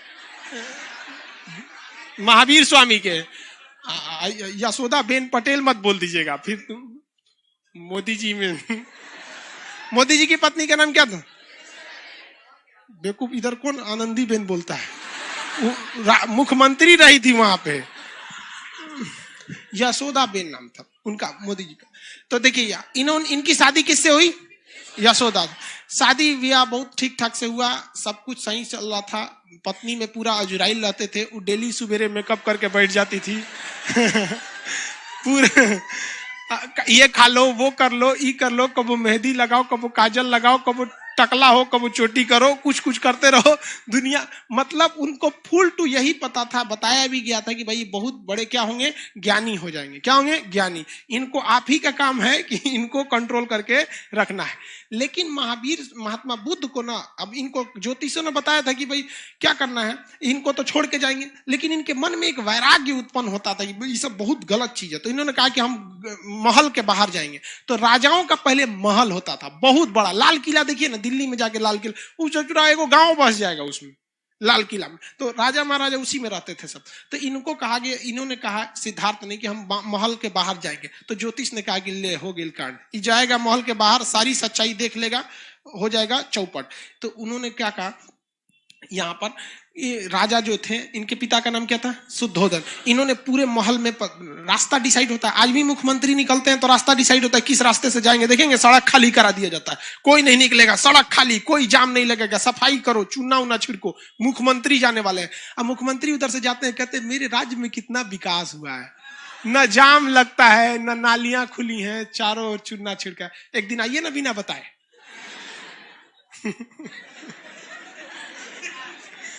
महावीर स्वामी के। यशोदा बेन पटेल मत बोल दीजिएगा, फिर मोदी जी में। मोदी जी की पत्नी का नाम क्या था, बेवकूफ, इधर कौन आनंदी बेन बोलता है, मुख्यमंत्री रही थी वहां पे, यशोदा बेन नाम था उनका, मोदी जी का। तो देखिए इनकी शादी किससे हुई, यशोदा। शादी ब्याह बहुत ठीक ठाक से हुआ, सब कुछ सही चल रहा था। पत्नी में पूरा अजुराइल रहते थे, वो डेली सुबेरे मेकअप करके बैठ जाती थी। पूरा ये खा लो, वो कर लो, ये कर लो, कबो मेहंदी लगाओ, कबो काजल लगाओ, कबो टकला हो, कबो चोटी करो, कुछ कुछ करते रहो दुनिया। मतलब उनको फुल टू यही पता था, बताया भी गया था कि भाई बहुत बड़े क्या होंगे, ज्ञानी हो जाएंगे। क्या होंगे, ज्ञानी। इनको आप ही का काम है कि इनको कंट्रोल करके रखना है। लेकिन महात्मा बुद्ध को ना, अब इनको ज्योतिषों ने बताया था कि भाई क्या करना है, इनको तो छोड़ के जाएंगे। लेकिन इनके मन में एक वैराग्य उत्पन्न होता था कि ये सब बहुत गलत चीज है। तो इन्होंने कहा कि हम महल के बाहर जाएंगे। तो राजाओं का पहले महल होता था, बहुत बड़ा, लाल किला देखिए ना, दिल्ली में जाके लाल किला, उस चुरा एगो गांव बस जाएगा उसमें, लाल किला में। तो राजा महाराजा उसी में रहते थे सब। तो इनको कहा गया, इन्होंने कहा सिद्धार्थ ने कि हम महल के बाहर जाएंगे। तो ज्योतिष ने कहा कि ले हो गेल कांड, ये जाएगा महल के बाहर, सारी सच्चाई देख लेगा, हो जाएगा चौपट। तो उन्होंने क्या कहा, यहाँ पर ये राजा जो थे, इनके पिता का नाम क्या था, शुद्धोधन। इन्होंने पूरे महल में रास्ता डिसाइड होता है। आज भी मुख्यमंत्री निकलते हैं तो रास्ता डिसाइड होता है, किस रास्ते से जाएंगे। देखेंगे सड़क खाली करा दिया जाता है, कोई नहीं निकलेगा, सड़क खाली, कोई जाम नहीं लगेगा, सफाई करो, चूना उना छिड़को, मुख्यमंत्री जाने वाले हैं। अब मुख्यमंत्री उधर से जाते हैं, कहते हैं मेरे राज्य में कितना विकास हुआ है, न जाम लगता है, न नालियां खुली हैं, चारों ओर चूना छिड़का। एक दिन आइए ना, बिना बताए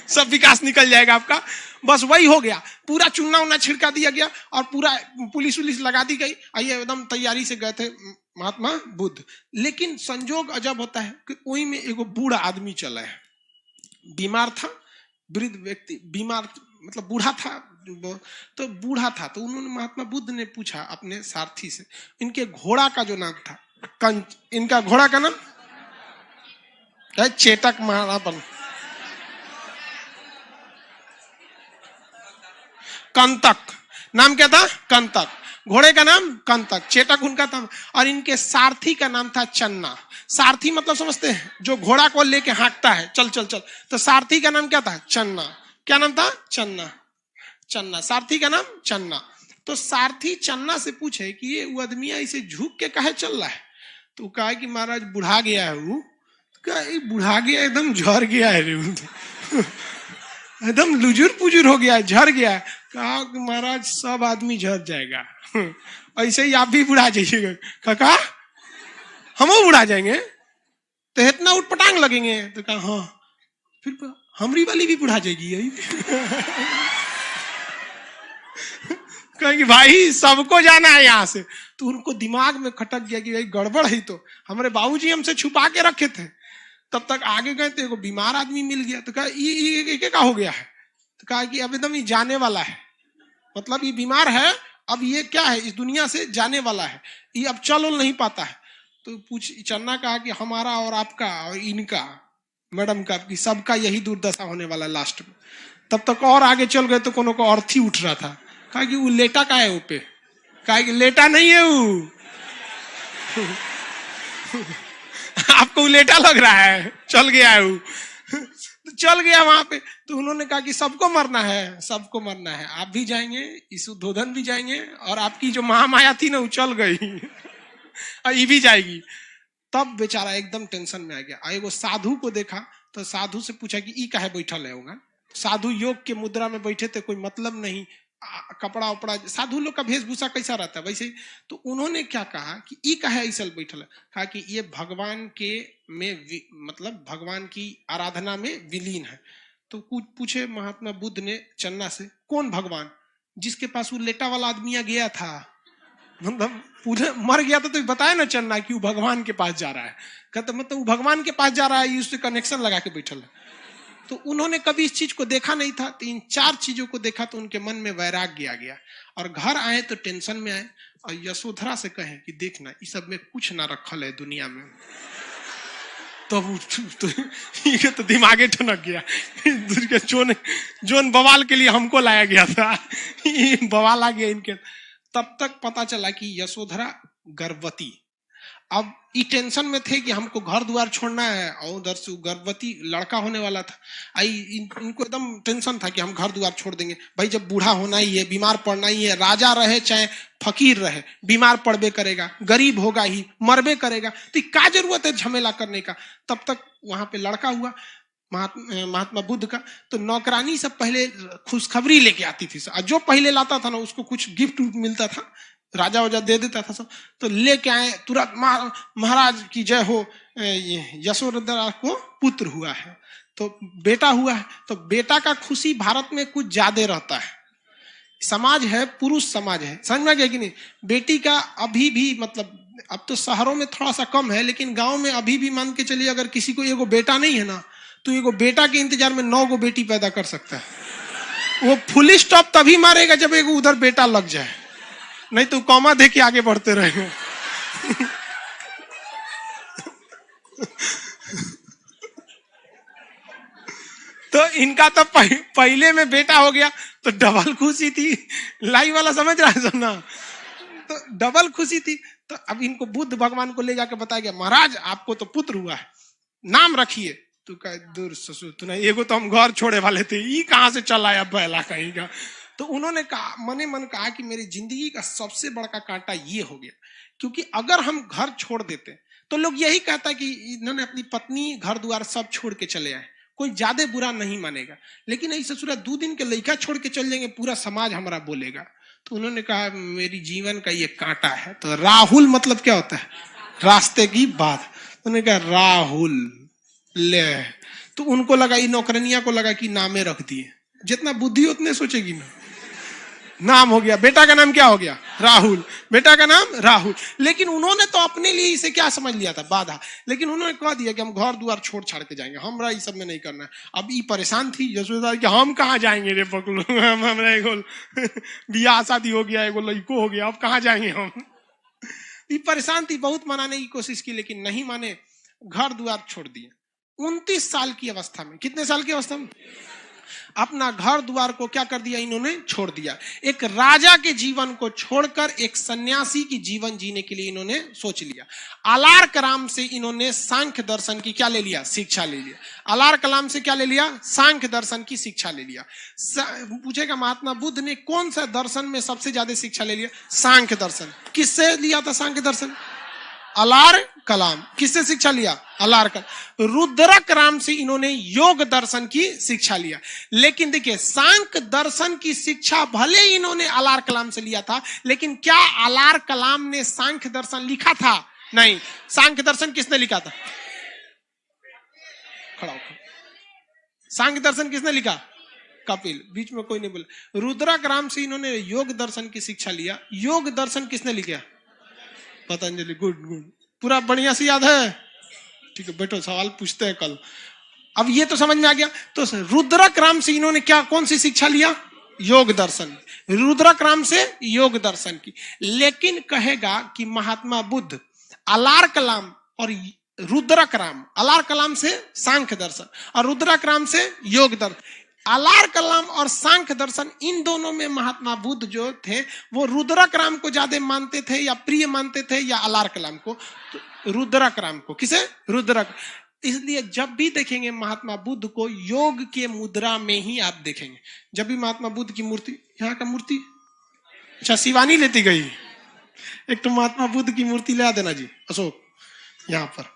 सब विकास निकल जाएगा आपका। बस वही हो गया, पूरा चूना उना छिड़का दिया गया और पूरा पुलिस उलिस लगा दी गई। आइए एकदम तैयारी से गए थे महात्मा बुद्ध। लेकिन संजोग अजब होता है कि वही में एगो बूढ़ा आदमी चला है, बीमार था, वृद्ध व्यक्ति, बीमार मतलब बूढ़ा था। तो बूढ़ा था तो उन्होंने, महात्मा बुद्ध ने पूछा अपने सारथी से, इनके घोड़ा का जो नाम था, इनका घोड़ा का नाम चेतक महारापन, कंतक, नाम क्या था, कंतक। घोड़े का नाम कंतक, चेतक उनका था। और इनके सारथी का नाम था चन्ना। सारथी मतलब समझते हैं, जो घोड़ा को लेके हाँकता है, चल चल चल। तो सारथी का नाम क्या था, चन्ना। क्या नाम था, चन्ना। चन्ना, सारथी का नाम चन्ना। तो सारथी चन्ना से पूछे कि ये वो आदमी ऐसे झुक के काहे चल रहा है। तो कहा कि महाराज बुढ़ा गया है वो। बुढ़ा गया, एकदम झड़ गया है रे। एकदम लुजुर पुजुर हो गया, झड़ गया। कहा कि महाराज सब आदमी झड़ जाएगा, ऐसे ही आप भी बुढ़ा जाइएगा। काका हम बुढ़ा जाएंगे तो इतना उठपटांग लगेंगे। तो कहा हाँ, फिर हमारी वाली भी बुढ़ा जाएगी यही। कहेंगे भाई सबको जाना है यहाँ से। तो उनको दिमाग में खटक गया कि भाई गड़बड़ है। तो हमारे बाबूजी हमसे छुपा के रखे थे। तब तक आगे गए तो एक बीमार आदमी मिल गया। तो कहा ये क्या हो गया है? तो कहा कि अब एकदम ये जाने वाला है, मतलब ये बीमार है, अब ये क्या है, इस दुनिया से जाने वाला है, ये अब चल नहीं पाता है। तो चन्ना कहा कि हमारा और आपका और इनका मैडम का कि सबका यही दुर्दशा होने वाला लास्ट में। तब तक और आगे चल गए तो कोनो को अर्थी उठ रहा था। कहा कि वो लेटा का है ऊपे? कहा कि लेटा नहीं है वो। आपको लेटा लग रहा है, चल गया है वो। तो चल गया वहां पे। तो उन्होंने कहा कि सबको मरना है, सबको मरना है, आप भी जाएंगे, इस उद्बोधन भी जाएंगे, और आपकी जो महामाया थी ना वो चल गई, और ये भी जाएगी। तब बेचारा एकदम टेंशन में आ गया। एगो साधु को देखा तो साधु से पूछा कि ई काहे बैठल है होगा? साधु योग के मुद्रा में बैठे थे, कोई मतलब नहीं, कपड़ा उपड़ा साधु लोग का वेशभूषा कैसा रहता है वैसे। तो उन्होंने क्या कहा कि ई काहे ऐसा बैठल है? कहा कि ये भगवान के में मतलब भगवान की आराधना में विलीन है। तो कुछ पूछे महात्मा बुद्ध ने चन्ना से, कौन भगवान? जिसके पास वो लेटा वाला आदमी गया था, मतलब पूरे मर गया था। तो बताया ना चन्ना कि वो भगवान के पास जा रहा है। कहते मतलब वो भगवान के पास जा रहा है, उससे कनेक्शन लगा के बैठल है। तो उन्होंने कभी इस चीज को देखा नहीं था। तो इन 4 चीजों को देखा तो उनके मन में वैराग्य आ गया, और घर आए तो टेंशन में आए, और यशोधरा से कहें कि देखना इस सब में कुछ ना रखल है दुनिया में। तो दिमागे ठनक गया। जोन बवाल के लिए हमको लाया गया था, बवाल आ गया इनके। तब तक पता चला कि यशोधरा गर्भवती। अब ये टेंशन में थे कि हमको घर द्वार छोड़ना है, और उधर से गर्भवती लड़का होने वाला था। इनको एकदम टेंशन था कि हम घर द्वार छोड़ देंगे। भाई जब बूढ़ा होना ही है, बीमार पड़ना ही है, राजा रहे चाहे फकीर रहे, बीमार पड़बे करेगा, गरीब होगा ही, मरबे करेगा, तो क्या जरूरत है झमेला करने का। तब तक वहां पे लड़का हुआ महात्मा बुद्ध का। तो नौकरानी सब पहले खुशखबरी लेके आती थी, जो पहले लाता था ना उसको कुछ गिफ्ट मिलता था, राजा वजा दे देता था सब। तो लेके आए तुरंत, महाराज की जय हो, यशोधरा को पुत्र हुआ है, तो बेटा हुआ है। तो बेटा का खुशी भारत में कुछ ज्यादा रहता है। समाज है, पुरुष समाज है, समझ में गया कि नहीं? बेटी का अभी भी मतलब, अब तो शहरों में थोड़ा सा कम है, लेकिन गांव में अभी भी मान के चलिए, अगर किसी को एगो बेटा नहीं है ना, तो एगो बेटा के इंतजार में 9 गो बेटी पैदा कर सकता है। वो फुल स्टॉप तभी मारेगा जब एगो उधर बेटा लग जाए, नहीं तो कॉमा दे के आगे बढ़ते रहेंगे। तो इनका तो पहले में बेटा हो गया तो डबल खुशी थी। लाइव वाला समझ रहा है सुनना? तो डबल खुशी थी। तो अब इनको बुद्ध भगवान को ले जाकर बताया गया, महाराज आपको तो पुत्र हुआ है, नाम रखिए। तो कह दूर ससुर, तू नहीं, एगो तो हम घर छोड़े वाले थे, ये कहां से चला आया बैला कहीं का। तो उन्होंने कहा, मने मन कहा कि मेरी जिंदगी का सबसे बड़ा कांटा ये हो गया, क्योंकि अगर हम घर छोड़ देते तो लोग यही कहता कि इन्होंने अपनी पत्नी घर द्वार सब छोड़ के चले आए, कोई ज्यादा बुरा नहीं मानेगा। लेकिन ऐसे ससुरा 2 दिन के लड़का छोड़ के चल जाएंगे, पूरा समाज हमारा बोलेगा। तो उन्होंने कहा मेरी जीवन का ये कांटा है। तो राहुल मतलब क्या होता है? रास्ते की बात। उन्होंने कहा राहुल ले। तो उनको लगा, ये नौकरनिया को लगा कि नामे रख दिए, जितना बुद्धि उतने सोचेगी ना। नाम हो गया, बेटा का नाम क्या हो गया? राहुल। बेटा का नाम राहुल। लेकिन उन्होंने तो अपने लिए इसे क्या समझ लिया था? बाधा। लेकिन उन्होंने कह दिया कि हम घर द्वार छोड़ छाड़ के जाएंगे, हमरा ये सब में नहीं करना है। अब ये परेशान थी यशोदा कि हम कहाँ जाएंगे रे पकड़ो, हमरा एगो बियाह शादी हो गया, एगो लड़को हो गया, अब कहाँ जाएंगे हम। ये परेशान थी, बहुत मनाने की कोशिश की, लेकिन नहीं माने, घर द्वार छोड़ दिए। 29 साल की अवस्था में, कितने साल की अवस्था में? अपना घर द्वार को क्या कर दिया इन्होंने? छोड़ दिया। एक राजा के जीवन को छोड़कर एक सन्यासी की जीवन जीने के लिए इन्होंने सोच लिया। अलार कलाम से इन्होंने सांख्य दर्शन की क्या ले लिया? शिक्षा ले लिया। अलार कलाम से क्या ले लिया? सांख्य दर्शन की शिक्षा ले लिया। पूछेगा महात्मा बुद्ध ने कौन सा दर्शन में सबसे ज्यादा शिक्षा ले लिया? सांख्य दर्शन। किससे लिया था सांख्य दर्शन? अलार कलाम। किससे शिक्षा लिया? अलार कलाम। रुद्रक राम से इन्होंने योग दर्शन की शिक्षा लिया। लेकिन देखिए, सांख्य दर्शन की शिक्षा भले इन्होंने अलार कलाम से लिया था, लेकिन क्या अलार कलाम ने सांख्य दर्शन लिखा था? नहीं। सांख्य दर्शन किसने लिखा था? खड़ा होकर। सांख्य दर्शन किसने लिखा? कपिल। बीच में कोई नहीं बोला। रुद्रक राम से इन्होंने योग दर्शन की शिक्षा लिया। योग दर्शन किसने लिखा? पतंजलि। गुड गुड, पूरा बढ़िया से याद है। ठीक है, बैठो, सवाल पूछते हैं कल। अब ये तो समझ में आ गया। तो रुद्रक राम से इन्होंने क्या, कौन सी शिक्षा लिया? योग दर्शन। रुद्रक राम से योग दर्शन की। लेकिन कहेगा कि महात्मा बुद्ध, अलार कलाम और रुद्रक राम, अलार कलाम से सांख्य दर्शन और रुद्रक राम से योग दर्शन। अलार कलाम और सांख्य दर्शन, इन दोनों में महात्मा बुद्ध जो थे वो रुद्रक राम को ज्यादा मानते थे या प्रिय मानते थे, या अलार कलाम को? तो रुद्रक राम को। किसे? रुद्रक। इसलिए जब भी देखेंगे महात्मा बुद्ध को, योग के मुद्रा में ही आप देखेंगे। जब भी महात्मा बुद्ध की मूर्ति, यहाँ का मूर्ति, अच्छा शिवानी लेती गई, एक तो महात्मा बुद्ध की मूर्ति ला देना जी, अशोक, यहाँ पर।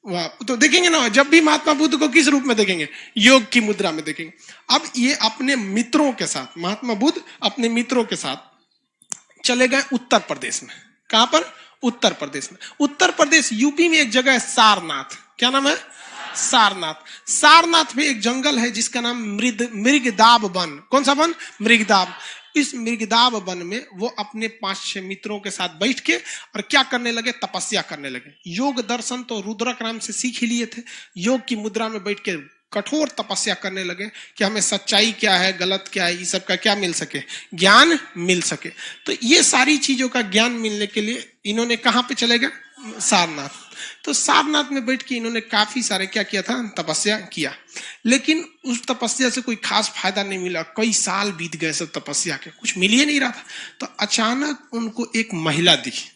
वाह, तो देखेंगे ना, जब भी महात्मा बुद्ध को किस रूप में देखेंगे? योग की मुद्रा में देखेंगे। अब ये अपने मित्रों के साथ, महात्मा बुद्ध अपने मित्रों के साथ चले गए उत्तर प्रदेश में। कहां पर? उत्तर प्रदेश में। उत्तर प्रदेश यूपी में एक जगह है सारनाथ। क्या नाम है? सारनाथ। सारनाथ में एक जंगल है जिसका नाम मृगदाब वन। कौन सा वन? मृगदाब। इस मृगदाब वन में वो अपने 5-6 मित्रों के साथ बैठ के और क्या करने लगे? तपस्या करने लगे। योग दर्शन तो रुद्रक राम से सीख ही लिए थे। योग की मुद्रा में बैठ के कठोर तपस्या करने लगे कि हमें सच्चाई क्या है, गलत क्या है, इस सब का क्या मिल सके? ज्ञान मिल सके। तो ये सारी चीजों का ज्ञान मिलने के लिए इन्होंने कहां पे चले गए? सारनाथ। तो सारनाथ में बैठ के इन्होंने काफी सारे क्या किया था? तपस्या किया। लेकिन उस तपस्या से कोई खास फायदा नहीं मिला। कई साल बीत गए सब तपस्या के, कुछ मिल ही नहीं रहा था। तो अचानक उनको एक महिला दिखी।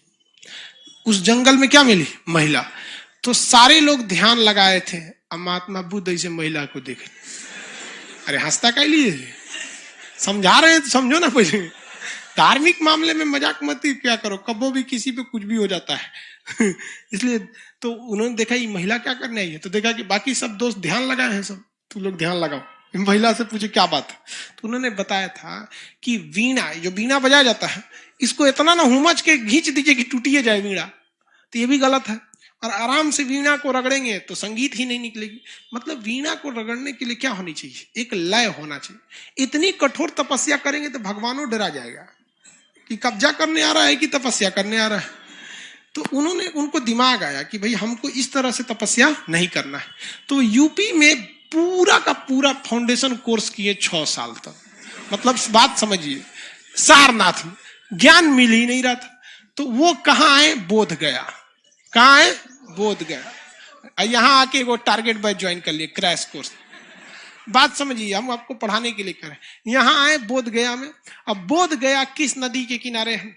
उस जंगल में क्या मिली? महिला। तो सारे लोग ध्यान लगाए थे। अब महात्मा बुद्ध ऐसे महिला को देखे, अरे हंसता क्या लिए? समझा रहे हैं तो समझो ना। पहले धार्मिक मामले में मजाक मत क्या करो, कबो भी किसी पे कुछ भी हो जाता है। इसलिए तो उन्होंने देखा ये महिला क्या करने आई है, तो देखा कि बाकी सब दोस्त ध्यान लगाए हैं, सब तू लोग ध्यान लगाओ। महिला से पूछे क्या बात है, तो उन्होंने बताया था कि वीणा, जो वीणा बजाया जाता है, इसको इतना ना हुमच के खींच दीजिए कि टूटिए जाए वीणा, तो ये भी गलत है। और आराम से वीणा को रगड़ेंगे तो संगीत ही नहीं निकलेगी। मतलब वीणा को रगड़ने के लिए क्या होनी चाहिए? एक लय होना चाहिए। इतनी कठोर तपस्या करेंगे तो भगवानों डरा जाएगा कि कब्जा करने आ रहा है कि तपस्या करने आ रहा है। तो उन्होंने, उनको दिमाग आया कि भाई हमको इस तरह से तपस्या नहीं करना है। तो यूपी में पूरा का पूरा फाउंडेशन कोर्स किए 6 साल तक। मतलब बात समझिए, सारनाथ में ज्ञान मिल ही नहीं रहा था। तो वो कहाँ आए? बोध गया। कहाँ आए? बोध गया। यहाँ आके वो टारगेट बैच ज्वाइन कर लिए, क्रैश कोर्स। बात समझिए, हम आपको पढ़ाने के लिए करें। यहाँ आए बोध गया में। अब बोध गया किस नदी के किनारे है?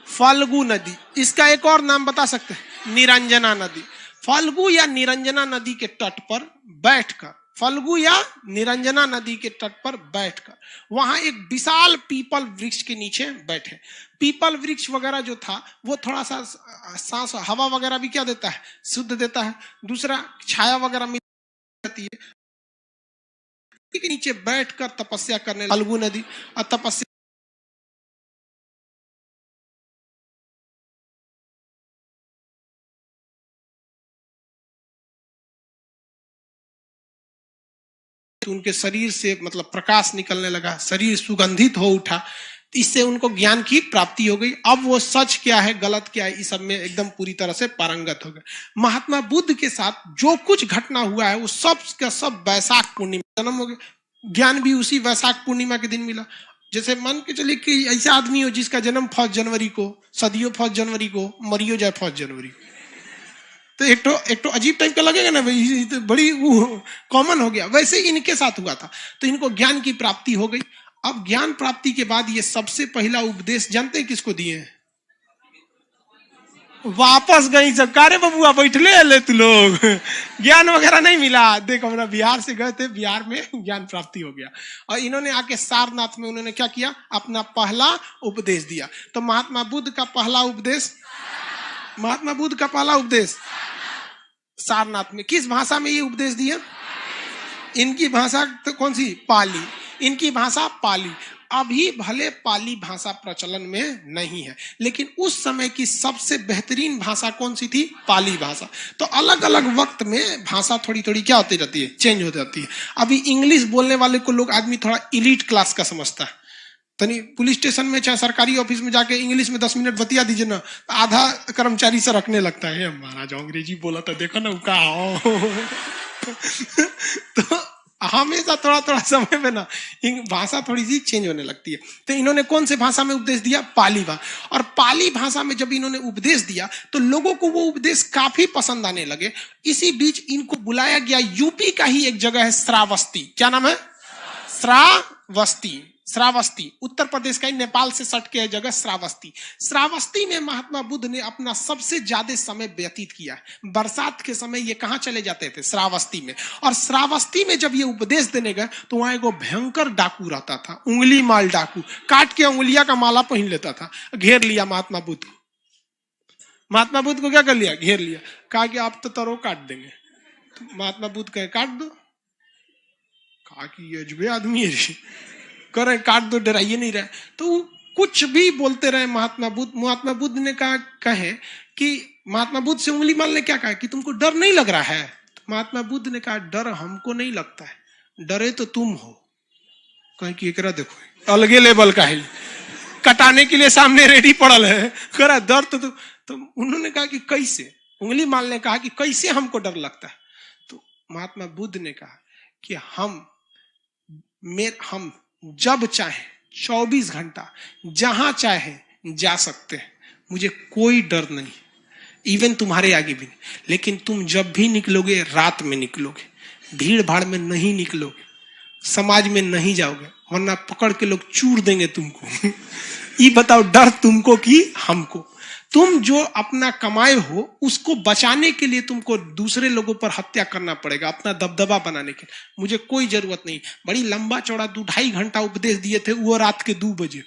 फाल्गु नदी। इसका एक और नाम बता सकते हैं? निरंजना नदी। फाल्गु या निरंजना नदी के तट पर बैठकर, फाल्गु या निरंजना नदी के तट पर बैठकर वहां एक विशाल पीपल वृक्ष के नीचे बैठे। पीपल वृक्ष वगैरह जो था वो थोड़ा सा सांस, हवा वगैरह भी क्या देता है? शुद्ध देता है। दूसरा छाया वगैरह मिल जाती है। के नीचे बैठकर तपस्या करने फाल्गु नदी और तपस्या उनके शरीर से मतलब प्रकाश निकलने लगा, शरीर सुगंधित हो उठा। इससे उनको ज्ञान की प्राप्ति हो गई। अब वो सच क्या है, गलत क्या है, इस सब में एकदम पूरी तरह से पारंगत हो गए। महात्मा बुद्ध के साथ जो कुछ घटना हुआ है वो सब का सब वैशाख पूर्णिमा जन्म हो गया। ज्ञान भी उसी वैशाख पूर्णिमा के दिन मिला। जैसे मान के चलिए कि ऐसा आदमी हो जिसका जन्म 1 जनवरी को, सदियों 1 जनवरी को, मरियो जाए 1 जनवरी, तो एक तो अजीब टाइप का लगेगा ना भाई, तो बड़ी वो कॉमन हो गया। वैसे इनके साथ हुआ था। तो इनको ज्ञान की प्राप्ति हो गई। अब ज्ञान प्राप्ति के बाद ये सबसे पहला उपदेश जानते हैं किसको दिए हैं? वापस गई सब, कारे बबुआ बैठले ले तू लोग, ज्ञान वगैरह नहीं मिला। देखो हमरा बिहार से गए थे, बिहार में ज्ञान प्राप्ति हो गया। और इन्होंने आके सारनाथ में उन्होंने क्या किया? अपना पहला उपदेश दिया। तो महात्मा बुद्ध का पहला उपदेश, महात्मा बुद्ध का पहला उपदेश सारनाथ में। किस भाषा में ये उपदेश दिया? इनकी भाषा तो कौन सी? पाली। इनकी भाषा पाली। अभी भले पाली भाषा प्रचलन में नहीं है, लेकिन उस समय की सबसे बेहतरीन भाषा कौन सी थी? पाली भाषा। तो अलग अलग वक्त में भाषा थोड़ी थोड़ी क्या होती रहती है? चेंज हो जाती है। अभी इंग्लिश बोलने वाले को लोग आदमी थोड़ा इलीट क्लास का समझता है। तनी पुलिस स्टेशन में चाहे सरकारी ऑफिस में जाके इंग्लिश में 10 मिनट बतिया दीजिए ना, तो आधा कर्मचारी से रखने लगता है, महाराज अंग्रेजी बोला था, देखो ना उका तो हमेशा थोड़ा थोड़ा समय में ना भाषा थोड़ी सी चेंज होने लगती है। तो इन्होंने कौन से भाषा में उपदेश दिया? पाली भाषा। और पाली भाषा में जब इन्होंने उपदेश दिया तो लोगों को वो उपदेश काफी पसंद आने लगे। इसी बीच इनको बुलाया गया यूपी का ही एक जगह है श्रावस्ती। क्या नाम है? श्रावस्ती। श्रावस्ती उत्तर प्रदेश का ही, नेपाल से सट के है जगह श्रावस्ती। श्रावस्ती में महात्मा बुद्ध ने अपना सबसे ज्यादा समय व्यतीत किया। बरसात के समय ये कहां चले जाते थे? श्रावस्ती में। और श्रावस्ती में जब ये उपदेश देने गए तो वहां एक भयंकर डाकू रहता था, उंगली माल डाकू, काट के उंगलिया का माला पहन लेता था। घेर लिया महात्मा बुद्ध को। महात्मा बुद्ध को क्या कर लिया? घेर लिया। कहा कि आप तो तरो काट देंगे। तो महात्मा बुद्ध कहे काट दो। कहा कि ये अजबे आदमी है, करे काट दो, डराइए नहीं रहे। तो कुछ भी बोलते रहे महात्मा बुद्ध। महात्मा बुद्ध ने कहे कि महात्मा बुद्ध से उंगली माल ने क्या कहा कि तुमको डर नहीं लग रहा है? तो महात्मा बुद्ध ने कहा डर हमको नहीं लगता है, डरे तो तुम हो। कहे कि एकरा देखो अलगे लेवल का है, कटाने के लिए सामने रेडी पड़ल है, करा डर तो उन्होंने कहा कि कैसे? उंगली माल ने कहा कि कैसे हमको डर लगता है? तो महात्मा बुद्ध ने कहा कि हम जब चाहे 24 घंटा जहां चाहे जा सकते हैं, मुझे कोई डर नहीं, इवन तुम्हारे आगे भी नहीं। लेकिन तुम जब भी निकलोगे रात में निकलोगे, भीड़ भाड़ में नहीं निकलोगे, समाज में नहीं जाओगे, वरना पकड़ के लोग चूर देंगे तुमको। ये बताओ डर तुमको कि हमको? तुम जो अपना कमाए हो उसको बचाने के लिए तुमको दूसरे लोगों पर हत्या करना पड़ेगा, अपना दबदबा बनाने के। मुझे कोई जरूरत नहीं। बड़ी लंबा चौड़ा 2-2.5 घंटा उपदेश दिए थे, वो रात के 2 बजे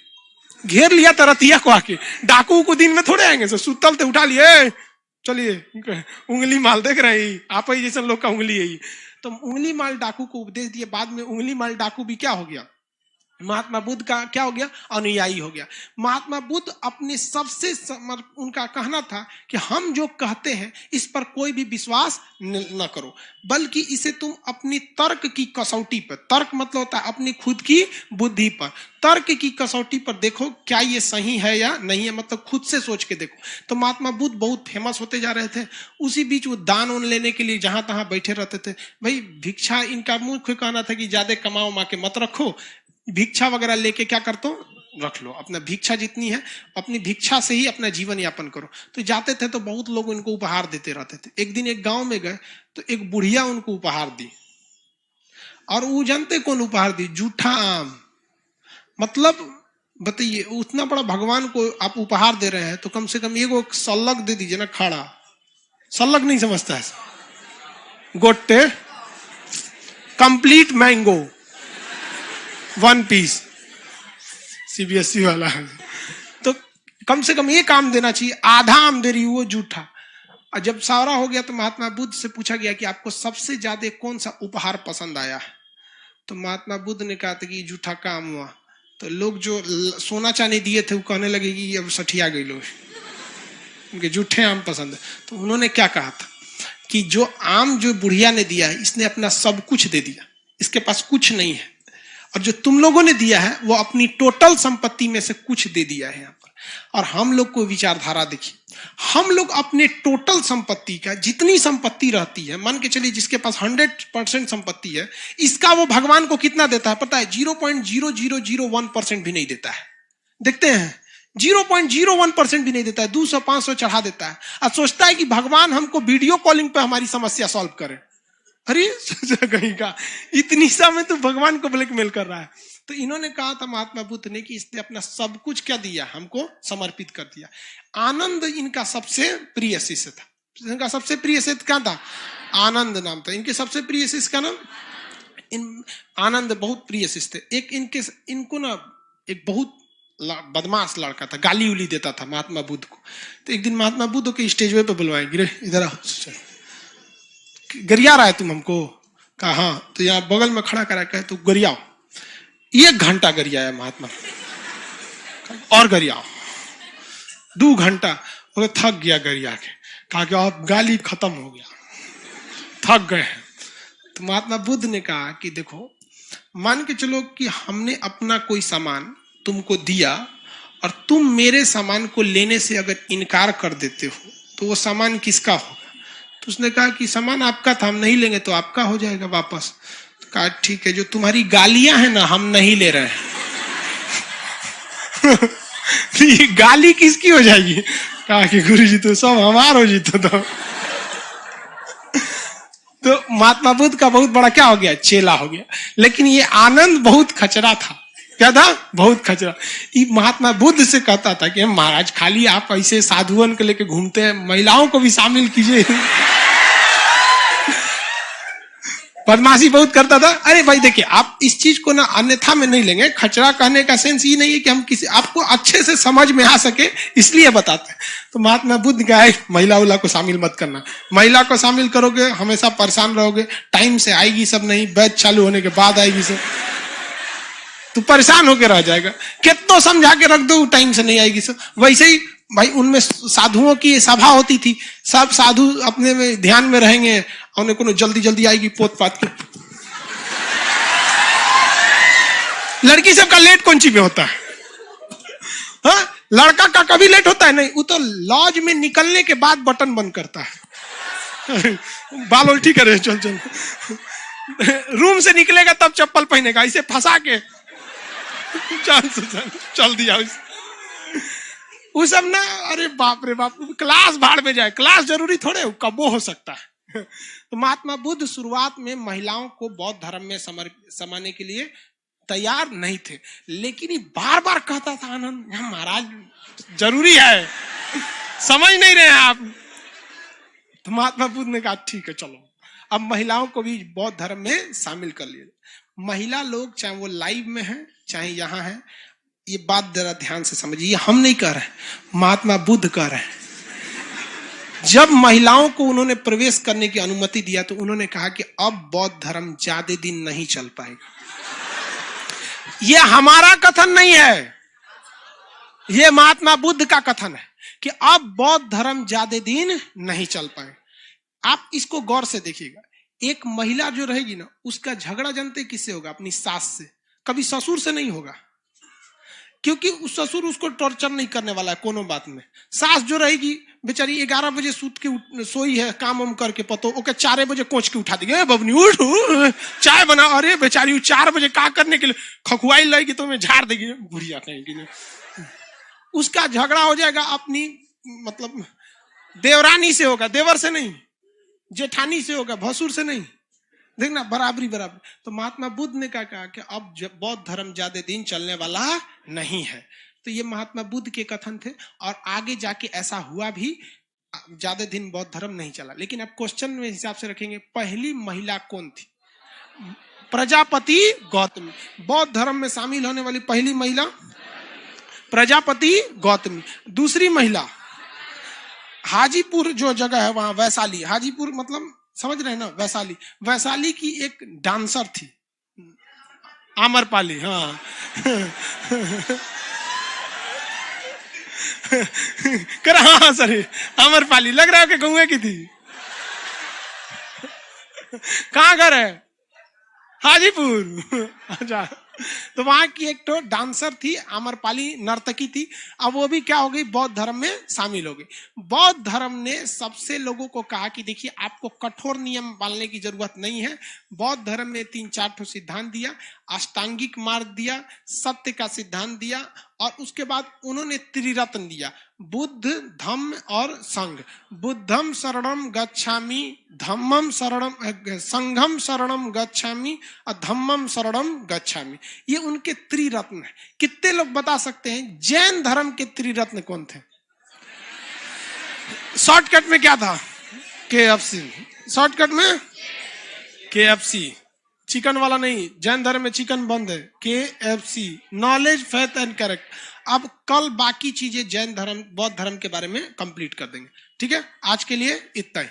घेर लिया तरतिया को आके। डाकू को दिन में थोड़े आएंगे, सुतल थे उठा लिए, चलिए उंगली माल देख रहे हैं आप ही जैसे लोग का उंगली है। तो उंगली माल डाकू को उपदेश दिए। बाद में उंगली माल डाकू भी क्या हो गया? महात्मा बुद्ध का क्या हो गया? अनुयायी हो गया। महात्मा बुद्ध अपने सबसे उनका कहना था कि हम जो कहते हैं इस पर कोई भी विश्वास न करो, बल्कि इसे तुम अपनी तर्क की कसौटी पर, तर्क मतलब होता है अपनी खुद की बुद्धि पर, तर्क की कसौटी पर देखो क्या ये सही है या नहीं है, मतलब खुद से सोच के देखो। तो महात्मा बुद्ध बहुत फेमस होते जा रहे थे। उसी बीच वो दान उन लेने के लिए जहां तहां बैठे रहते थे। भाई भिक्षा, इनका मुख्य कहना था कि ज्यादा कमाओ मा के मत रखो, भिक्षा वगैरह लेके क्या करते हो? रख लो। अपना भिक्षा जितनी है अपनी भिक्षा से ही अपना जीवन यापन करो। तो जाते थे तो बहुत लोग उनको उपहार देते रहते थे। एक दिन एक गांव में गए तो एक बुढ़िया उनको उपहार दी, और वो जानते कौन उपहार दी? जूठा आम। मतलब बताइए, उतना बड़ा भगवान को आप उपहार दे रहे हैं तो कम से कम एगो सल्लग दे दीजिए ना। खड़ा सल्लग नहीं समझता है, गोटे कंप्लीट मैंगो 1 पीस, सीबीएसई वाला है। तो कम से कम एक आम देना चाहिए, आधा आम दे रही वो जूठा। और जब सारा हो गया तो महात्मा बुद्ध से पूछा गया कि आपको सबसे ज्यादा कौन सा उपहार पसंद आया? तो महात्मा बुद्ध ने कहा था कि जूठा का आम हुआ। तो लोग जो सोना चांदी दिए थे वो कहने लगे कि अब सठिया गई लोग, उनके जूठे आम पसंद है। तो उन्होंने क्या कहा था कि जो आम जो बुढ़िया ने दिया है, इसने अपना सब कुछ दे दिया, इसके पास कुछ नहीं है, और जो तुम लोगों ने दिया है वो अपनी टोटल संपत्ति में से कुछ दे दिया है यहाँ पर। और हम लोग को विचारधारा देखिए, हम लोग अपने टोटल संपत्ति का, जितनी संपत्ति रहती है, मान के चलिए जिसके पास 100% संपत्ति है, इसका वो भगवान को कितना देता है पता है? 0.0001% भी नहीं देता है। देखते हैं 0.01% भी नहीं देता है। 200-500 चढ़ा देता है और सोचता है कि भगवान हमको वीडियो कॉलिंग पे हमारी समस्या सॉल्व करे। अरे कहीं का इतनी सा में तो भगवान को ब्लैकमेल कर रहा है। तो इन्होंने कहा था महात्मा बुद्ध ने कि इसने अपना सब कुछ क्या दिया? हमको समर्पित कर दिया। आनंद इनका सबसे प्रिय शिष्य था। इनका सबसे प्रिय शिष्य क्या था? आनंद नाम था इनके सबसे प्रिय शिष्य का नाम। आनंद बहुत प्रिय शिष्य थे। एक इनको ना एक बहुत बदमाश लड़का था, गाली उली देता था महात्मा बुद्ध को। तो एक दिन महात्मा बुद्ध के स्टेज पे बुलवाए, गिरे इधर आओ, गरिया रहा है तुम हमको? कहा हाँ। तो यहाँ बगल में खड़ा करा कहे तो गरियाओ। 1 घंटा गरियाया महात्मा, और गरियाओ 2 घंटा। वो थक गया गरिया के, कहा कि अब गाली खत्म हो गया, थक गए हैं। तो महात्मा बुद्ध ने कहा कि देखो, मान के चलो कि हमने अपना कोई सामान तुमको दिया और तुम मेरे सामान को लेने से अगर इनकार कर देते हो तो वो सामान किसका होगा? तो उसने कहा कि सामान आपका था, हम नहीं लेंगे तो आपका हो जाएगा वापस। तो कहा ठीक है, जो तुम्हारी गालियां हैं ना हम नहीं ले रहे हैं। ये गाली किसकी हो जाएगी? कहा कि गुरुजी तो सब हमार हो जीतो। तो महात्मा बुद्ध का बहुत बड़ा क्या हो गया? चेला हो गया। लेकिन ये आनंद बहुत खचरा था। क्या था? बहुत खचरा। ये महात्मा बुद्ध से कहता था कि महाराज खाली आप ऐसे साधुओं को लेके घूमते हैं, महिलाओं को भी शामिल कीजिए। बदमाशी बहुत करता था। अरे भाई देखिए, आप इस चीज को ना अन्यथा में नहीं लेंगे। खचरा कहने का सेंस ये नहीं है कि हम किसी आपको अच्छे से समझ में आ सके इसलिए बताते हैं। तो महात्मा बुद्ध का है, महिला उला को शामिल मत करना, महिला को शामिल करोगे हमेशा परेशान रहोगे, टाइम से आएगी सब नहीं, बैच चालू होने के बाद आएगी सब, तो परेशान होकर रह जाएगा। कितना समझा के रख दो टाइम से नहीं आएगी सब। वैसे ही भाई उनमें साधुओं की सभा होती थी, सब साधु अपने में ध्यान में रहेंगे, उन्हें को जल्दी जल्दी आएगी पोत पात के। लड़की सबका लेट कौन सी में होता है? हाँ, लड़का का कभी लेट होता है नहीं, वो तो लॉज में निकलने के बाद बटन बंद करता है। बाल उल्टी करे, चल चल। रूम से निकलेगा तब चप्पल पहनेगा, इसे फंसा के चल दिया वो सब ना। अरे बाप रे बाप, क्लास भाड़ में जाए, क्लास जरूरी थोड़े कबो हो सकता है। तो महात्मा बुद्ध शुरुआत में महिलाओं को बौद्ध धर्म में समाने के लिए तैयार नहीं थे, लेकिन ये बार बार कहता था आनंद महाराज जरूरी है, समझ नहीं रहे आप। तो महात्मा बुद्ध ने कहा ठीक है चलो, अब महिलाओं को भी बौद्ध धर्म में शामिल कर लिए। महिला लोग चाहे वो लाइव में है चाहे यहाँ है, ये बात जरा ध्यान से समझिए, ये हम नहीं कह रहे, महात्मा बुद्ध कह रहे हैं। जब महिलाओं को उन्होंने प्रवेश करने की अनुमति दिया तो उन्होंने कहा कि अब बौद्ध धर्म ज्यादा दिन नहीं चल पाएगा। ये हमारा कथन नहीं है, ये महात्मा बुद्ध का कथन है कि अब बौद्ध धर्म ज्यादा दिन नहीं चल पाए। आप इसको गौर से देखिएगा, एक महिला जो रहेगी ना, उसका झगड़ा जानते किससे होगा? अपनी सास से, कभी ससुर से नहीं होगा, क्योंकि उस ससुर उसको टॉर्चर नहीं करने वाला है कोनो बात में। सास जो रहेगी बेचारी 11 बजे सूत के सोई है, काम वाम करके पतो ओके 4 बजे कोच के उठा देगी, बबनी उठ चाय बना। अरे बेचारी 4 बजे का करने के लिए खखुआई लगेगी तो मैं झाड़ देगी, बुढ़िया कहेगी। उसका झगड़ा हो जाएगा अपनी मतलब देवरानी से होगा, देवर से नहीं, जेठानी से होगा, भसुर से नहीं। देखना बराबरी बराबर। तो महात्मा बुद्ध ने क्या कहा कि अब बौद्ध धर्म ज्यादा दिन चलने वाला नहीं है। तो ये महात्मा बुद्ध के कथन थे और आगे जाके ऐसा हुआ भी, ज्यादा दिन बौद्ध धर्म नहीं चला। लेकिन अब क्वेश्चन में हिसाब से रखेंगे, पहली महिला कौन थी? प्रजापति गौतमी। बौद्ध धर्म में शामिल होने वाली पहली महिला प्रजापति गौतमी। दूसरी महिला हाजीपुर जो जगह है वहां, वैशाली, हाजीपुर मतलब समझ रहे हैं ना, वैशाली, वैशाली की एक डांसर थी आम्रपाली। हाँ कर हाँ सर, आम्रपाली लग रहा है कि गौए की थी। कहाँ घर है? हाजीपुर। अच्छा, तो वहां की एक तो डांसर थी, आम्रपाली नर्तकी थी। अब वो भी क्या हो गई? बौद्ध धर्म में शामिल हो गई। बौद्ध धर्म ने सबसे लोगों को कहा कि देखिए आपको कठोर नियम पालने की जरूरत नहीं है। बौद्ध धर्म में 3-4 सिद्धांत दिया, अष्टांगिक मार्ग दिया, सत्य का सिद्धांत दिया, और उसके बाद उन्होंने त्रिरत्न दिया, बुद्ध धम्म और संघ। बुद्धम शरणम गच्छामि, धम्मम शरणम, संघम शरणम गच्छामि और धम्मम शरणम गच्छामि। ये उनके त्रिरत्न है। कितने लोग बता सकते हैं जैन धर्म के त्रिरत्न कौन थे? शॉर्टकट में क्या था? KFC। शॉर्टकट में KFC, चिकन वाला नहीं, जैन धर्म में चिकन बंद है, KFC, knowledge, faith and correct. अब कल बाकी चीजें जैन धर्म, बौद्ध धर्म के बारे में कंप्लीट कर देंगे। ठीक है, आज के लिए इतना ही।